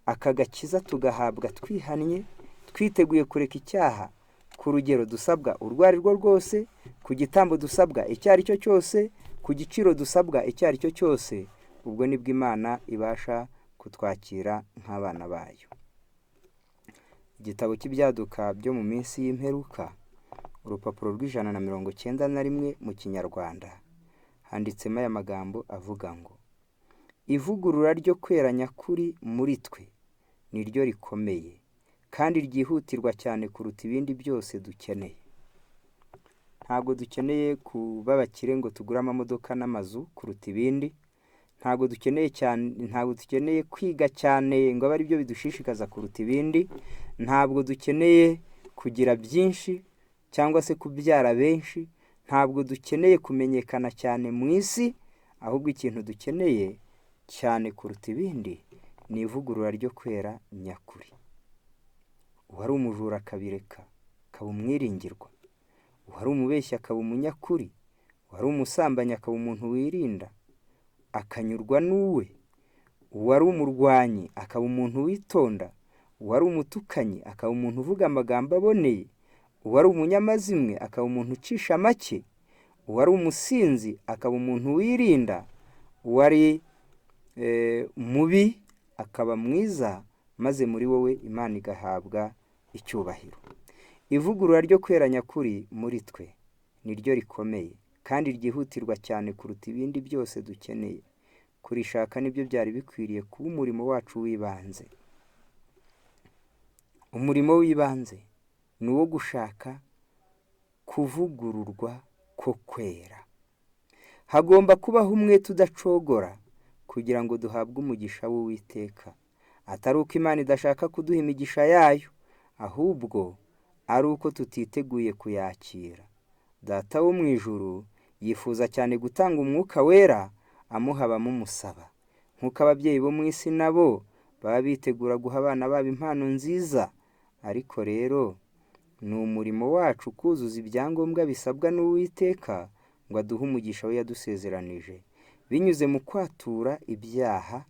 aka gakiza tugahabwa twihannye, twiteguye kureka icyaha ku rugero dusabwa urwo ari rwo rwose, ku gitambo dusabwa icyo ari cyo cyose, ku giciro dusabwa icyo ari cyo cyose, ubwo nibwo Imana ibasha kutwakira nk'abana bayo. Igitabo cy'ibyaduka byo mu minsi y'imperuka, urupapuro rw'191 mu Kinyarwanda, handitsemo aya magambo avuga ngo, ivugurura ryo kwera nyakuri muri twe ni ryo rikomeye kandi ryihutirwa cyane kuruta ibindi byose dukeneye. Ntabwo dukeneye kuba abakire ngo tugure amamodoka n'amazu kuruta ibindi. Ntabwo dukeneye kwiga cyane ngo abe ari byo bidushishikaza kuruta ibindi. Ntabwo dukeneye kugira byinshi cyangwa se kubyara benshi. Ntabwo dukeneye kumenyekana cyane mu isi, ahubwo ikintu dukeneye cyane kuruta ibindi ni ivugurura ryo kwera nyakuri. Uwari umujura akabireka akaba umwiringirwa, uwari umubeshyi akaba umunyakuri, uwari umusambanyi akaba umuntu wirinda akanyurwa n'uwe, uwari umurwanyi akaba umuntu witonda, uwari umutukanyi akaba umuntu uvuga amagambo aboneye, uwari umunyamazimwe akaba umuntu ucisha make, uwari umusinzi akaba umuntu wirinda, uwari mubi akaba mwiza, maze muri wowe Imana igahabwa icyubahiro. Ivugurura ryo kwera nyakuri muri twe ni ryo rikomeye kandi ryihutirwa cyane kuruta ibindi byose dukeneye. Kurishaka nibyo byari bikwiriye kuba umurimo wacu w'ibanze. Umurimo w'ibanze ni uwo gushaka kuvugururwa ko kwera. Hagomba kubaho umwete udacogora kugira ngo duhabwe umugisha w'Uwiteka. Atari uko Imana idashaka kuduha imigisha yayo, ahubwo ari uko tutiteguye kuyakira. Data wo mu ijuru yifuza cyane gutanga umwuka wera amuha abamumusaba, nk'uko ababyeyi bo mu isi nabo baba bitegura guha abana babo impano nziza. Ariko rero ni umurimo wacu kuzuza ibyangombwa bisabwa n'Uwiteka ngo aduhe umugisha we yadusezeranije, binyuze mu kwatura ibyaha,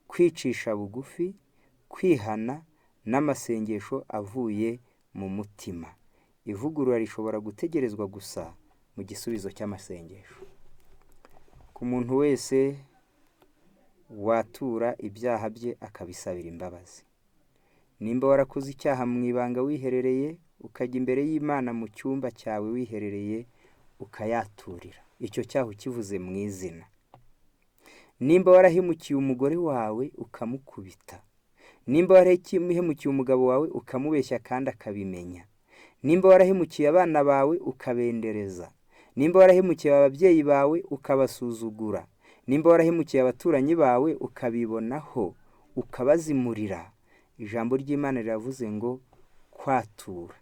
kwicisha bugufi, kwihana n'amasengesho avuye mu mutima. Ivugurura rishobora gutegerezwa gusa mu gisubizo cy'amasengesho. Ku muntu wese watura ibyaha bye akabisabira imbabazi. Nimba warakoze icyaha mu ibanga wiherereye, ukajya imbere y'Imana mu cyumba cyawe wiherereye ukayaturira, icyo cyaha ukivuze mu izina. Nimba warahemukiye umugore wawe ukamukubita, nimba warahemukiye umugabo wawe ukamubeshya kandi akabimenya, nimba warahemukiye abana bawe ukabendereza, nimba warahemukiye ababyeyi bawe ukabasuzugura, nimba warahemukiye abaturanyi bawe ukabibonaho ukabazimurira, ijambo ry'Imana riravuze ngo kwatura.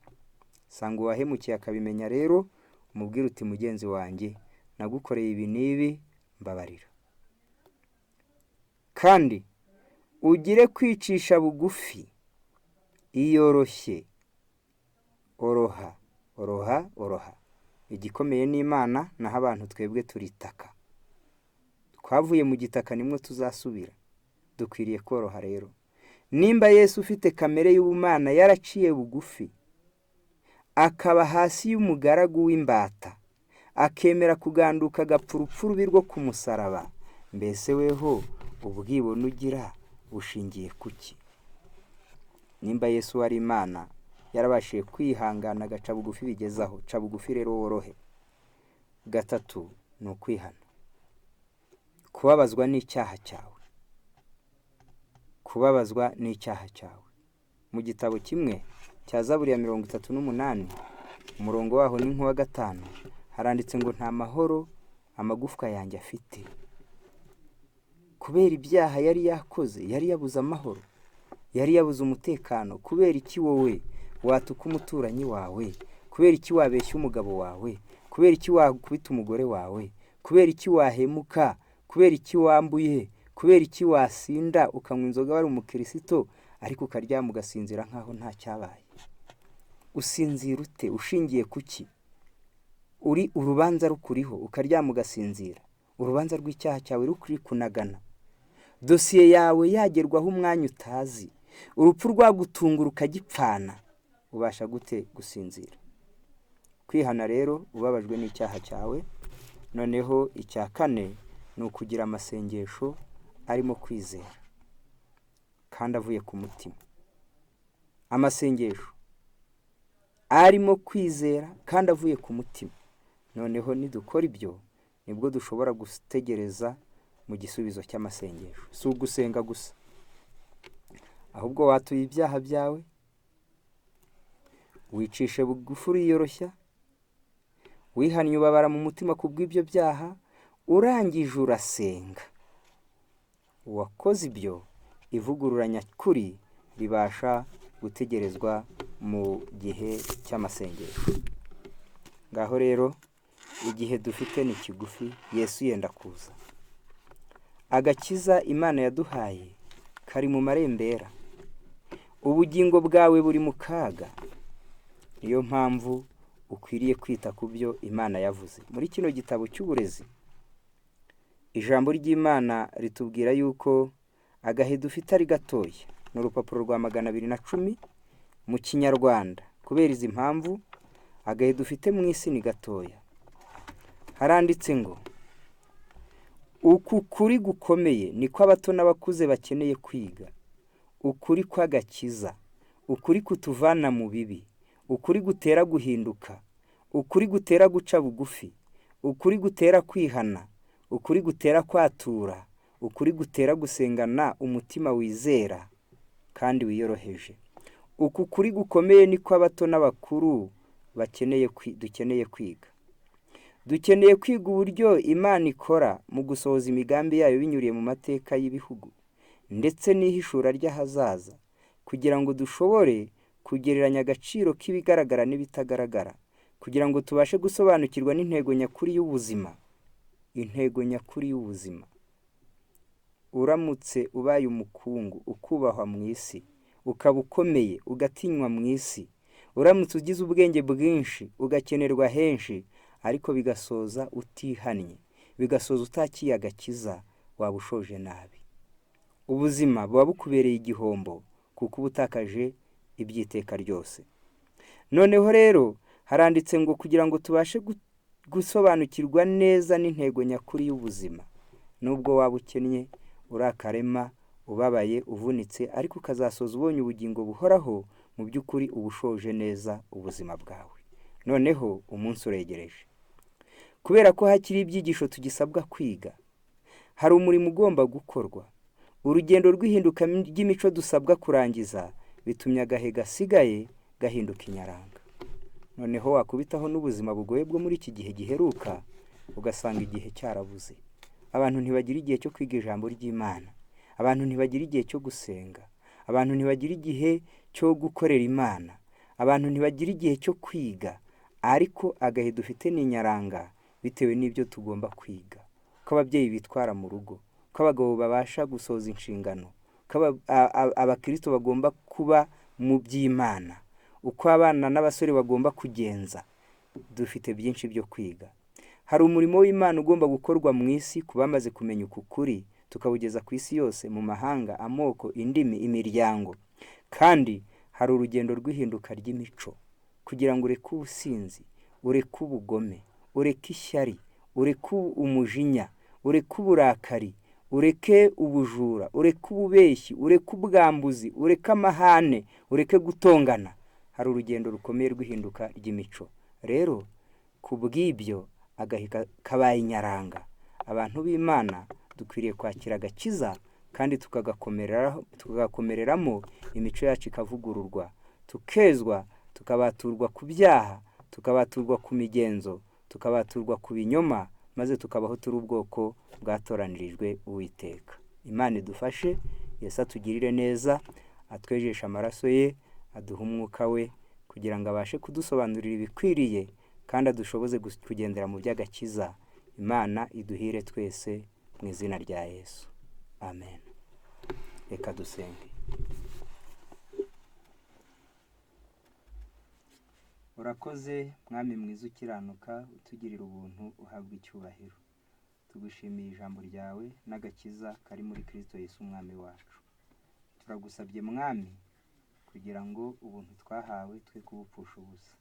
Sanga uwahemukiye akabimenya rero, umubwire uti mugenzi wanjye nagukoreye ibi n'ibi, mbabarira. Kandi ugire kwicisha bugufi, iyoroshye, oroha, oroha, oroha. Igikomeye n'Imana, naho abantu twebwe turitaka. Twavuye mu gitaka nimwe tuzasubira. Dukwiriye koroha rero. Nimba Yesu ufite kamere y'ubumana yaraciye bugufi, akaba hasi y'umugaragu w'imbata, akemera kuganduka agapfa urupfu rubi rwo ku musaraba, mbese weho ubwibone ugira bushingiye kuki? Nimba Yesu wari Imana yarabashije kwihangana agaca bugufi bigezaho, ca bugufi rero worohe. Gatatu ni ukwihana. Kubabazwa n'icyaha cyawe. Kubabazwa n'icyaha cyawe. Mu gitabo kimwe cya Zaburi ya 38 umurongo waho ni nk'uwa 5 haranditse ngo nta mahoro amagufwa yanjye afite. Kubera ibyaha yari yakoze, yari yabuze amahoro, yari yabuze umutekano. Kubera iki wowe watuka umuturanyi wawe? Kubera iki wabeshya umugabo wawe? Kubera iki wakubita umugore wawe? Kubera iki wahemuka? Kubera iki wambuye? Kubera iki wasinda ukanywa inzoga wari umukristo ariko ukaryama ugasinzira nkaho nta cyabaye? Usinzira ute? Ushingiye kuki? Uri urubanza rukuriho ukaryama ugasinzira. Urubanza rw'icyaha cyawe rukuri kunagana. Dosiye yawe yagerwaho umwanya utazi. Urupfu rwagutungura ukagipfana. Ubasha gute gusinzira? Kwihana rero ubabajwe n'icyaha cyawe. Noneho icya kane ni ukugira amasengesho arimo kwizera kandi avuye ku mutima. Amasengesho arimo kwizera kandi avuye ku mutima. Noneho nidukora ibyo nibwo dushobora gutegereza mu gisubizo cy'amasengesho. Si ugusenga gusa, ahubwo watuye ibyaha byawe, wicishe bugufi uriyoroshya, wihannye ubabara mu mutima kubw'ibyo byaha, urangije urasenga. Uwakoze ibyo, ivugurura nyakuri ribasha gutegerezwa mu gihe cy'amasengesho. Ngaho rero igihe dufite ni kigufi, Yesu yenda kuza. Agakiza Imana yaduhaye kari mu marembera. Ubugingo bwawe buri mu kaga. Niyo mpamvu ukwiriye kwita ku byo Imana yavuze. Muri kino gitabo cy'uburezi, ijambo ry'Imana ritubwira yuko agahe dufite ari gatoya. Ni urupapuro rwa 210 mu Kinyarwanda. Kubera izi mpamvu agahe dufite mu isi ni gatoya. Haranditse ngo uku kuri gukomeye niko abato n'abakuze bakeneye kwiga. Ukuri kw'agakiza, ukuri kutuvana mu bibi, ukuri gutera guhinduka, ukuri gutera guca bugufi, ukuri gutera kwihana, ukuri gutera kwatura, ukuri gutera gusengana umutima wizera kandi wiyoroheje. Uku kuri gukomeye niko abato n'abakuru dukeneye kwiga. Dukeneye kwiga uburyo Imana ikora mu gusohoza imigambi yayo binyuriye mu mateka y'ibihugu ndetse n'ihishura ry'ahazaza, kugira ngo dushobore kugereranya agaciro k'ibigaragara n'ibitagaragara, kugira ngo tubashe gusobanukirwa n'intego nyakuri y'ubuzima. Intego nyakuri y'ubuzima. Uramutse ubaye umukungu, ukubahwa mu isi, ukaba ukomeye, ugatinywa mu isi, uramutse ugize ubwenge bwinshi, ugakenerwa henshi, ariko bigasoza utihannye, bigasoza utakiye agakiza, waba ushoje nabi. Ubuzima buba bukubereye igihombo kuko uba utakaje iby'iteka ryose. Noneho rero haranditse ngo kugira ngo tubashe gusobanukirwa neza n'intego nyakuri y'ubuzima, nubwo waba ukennye, uri akarema, ubabaye, uvunitse, ariko ukazasoza ubonye ubugingo buhoraho, mu by'ukuri uba ushoje neza ubuzima bwawe. Noneho umunsi uregereje, kubera ko hakiri ibyigisho tugisabwa kwiga, hari umurimo ugomba gukorwa. Urugendo rw'ihinduka ry'imico dusabwa kurangiza bitumye agahe gasigaye gahinduka inyaranga. Noneho wakubitaho n'ubuzima bugoye bwo muri iki gihe giheruka, ugasanga igihe cyarabuze. Abantu ntibagira igihe cyo kwiga ijambo ry'Imana, abantu ntibagira igihe cyo gusenga, abantu ntibagira igihe cyo gukorera Imana, abantu ntibagira igihe cyo kwiga. Ariko agahe dufite ni inyaranga bitewe n'ibyo tugomba kwiga, ko ababyeyi bitwara mu rugo, ko abagabo babasha gusoza inshingano, ko abakristo bagomba kuba mu by'Imana, uko abana n'abasore bagomba kugenza. Dufite byinshi byo kwiga. Hari umurimo w'Imana ugomba gukorwa mu isi ku bamaze kumenya uku kuri, tukawugeza ku isi yose, mu mahanga, amoko, indimi, imiryango. Kandi hari urugendo rw'ihinduka ry'imico, kugira ngo ureke ubusinzi, ureke ubugome, ureke ishyari, ureke umujinya, ureke uburakari, ureke ubujura, ureke ububeshyi, ureke ubwambuzi, ureke amahane, ureke gutongana. Hari urugendo rukomeye rw'ihinduka ry'imico. Rero ku bw'ibyo agahe kabaye inyaranga. Abantu b'Imana dukwiriye kwakira agakiza kandi tukagakomereramo, imico yacu ikavugururwa, tukezwa, tukabaturwa ku byaha, tukabaturwa ku migenzo, tukabaturwa ku binyoma, maze tukabaho turi ubwoko bwatoranirijwe Uwiteka. Imana idufashe, Yesu atugirire neza, atwejeshe amaraso ye, aduha umwuka we, kugira ngo abashe kudusobanurira ibikwiriye kandi adushoboze kugendera mu by'agakiza. Imana iduhire twese mu izina rya Yesu. Amen. Reka dusenge. Urakoze Mwami mwiza ukiranuka, utugirira ubuntu, uhabwa icyubahiro. Tugushimiye ijambo ryawe n'agakiza kari muri Kristo Yesu umwami wacu. Turagusabye Mwami kugira ngo ubuntu twahawe twe kubupfusha ubusa.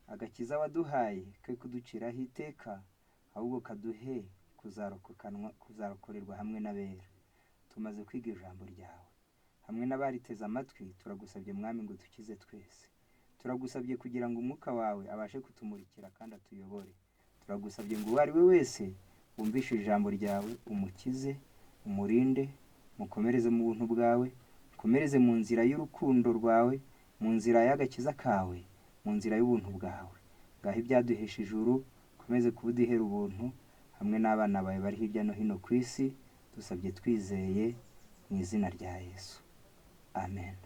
Agakiza waduhaye ke kuduciraho iteka, ahubwo kaduhe kuzarokorerwa hamwe n'abera. Tumaze kwiga ijambo ryawe hamwe n'abariteze amatwi, turagusabye Mwami ngo dukize twese. Turagusabye kugira ngo umwuka wawe abashe kutumurikira kandi atuyobore. Turagusabye ngo uwo ari we wese wumvishe ijambo ryawe umukize, umurinde, mukomereze mu buntu bwawe, mukomereze mu nzira y'urukundo rwawe, mu nzira y'agakiza kawe, mu nzira y'ubuntu bwawe. Ngaho ibyaduhesha ijuru ukomeze kubuduhera ubuntu, hamwe n'abana bawe bari hirya no hino ku isi, dusabye twizeye mu izina rya Yesu. Amen.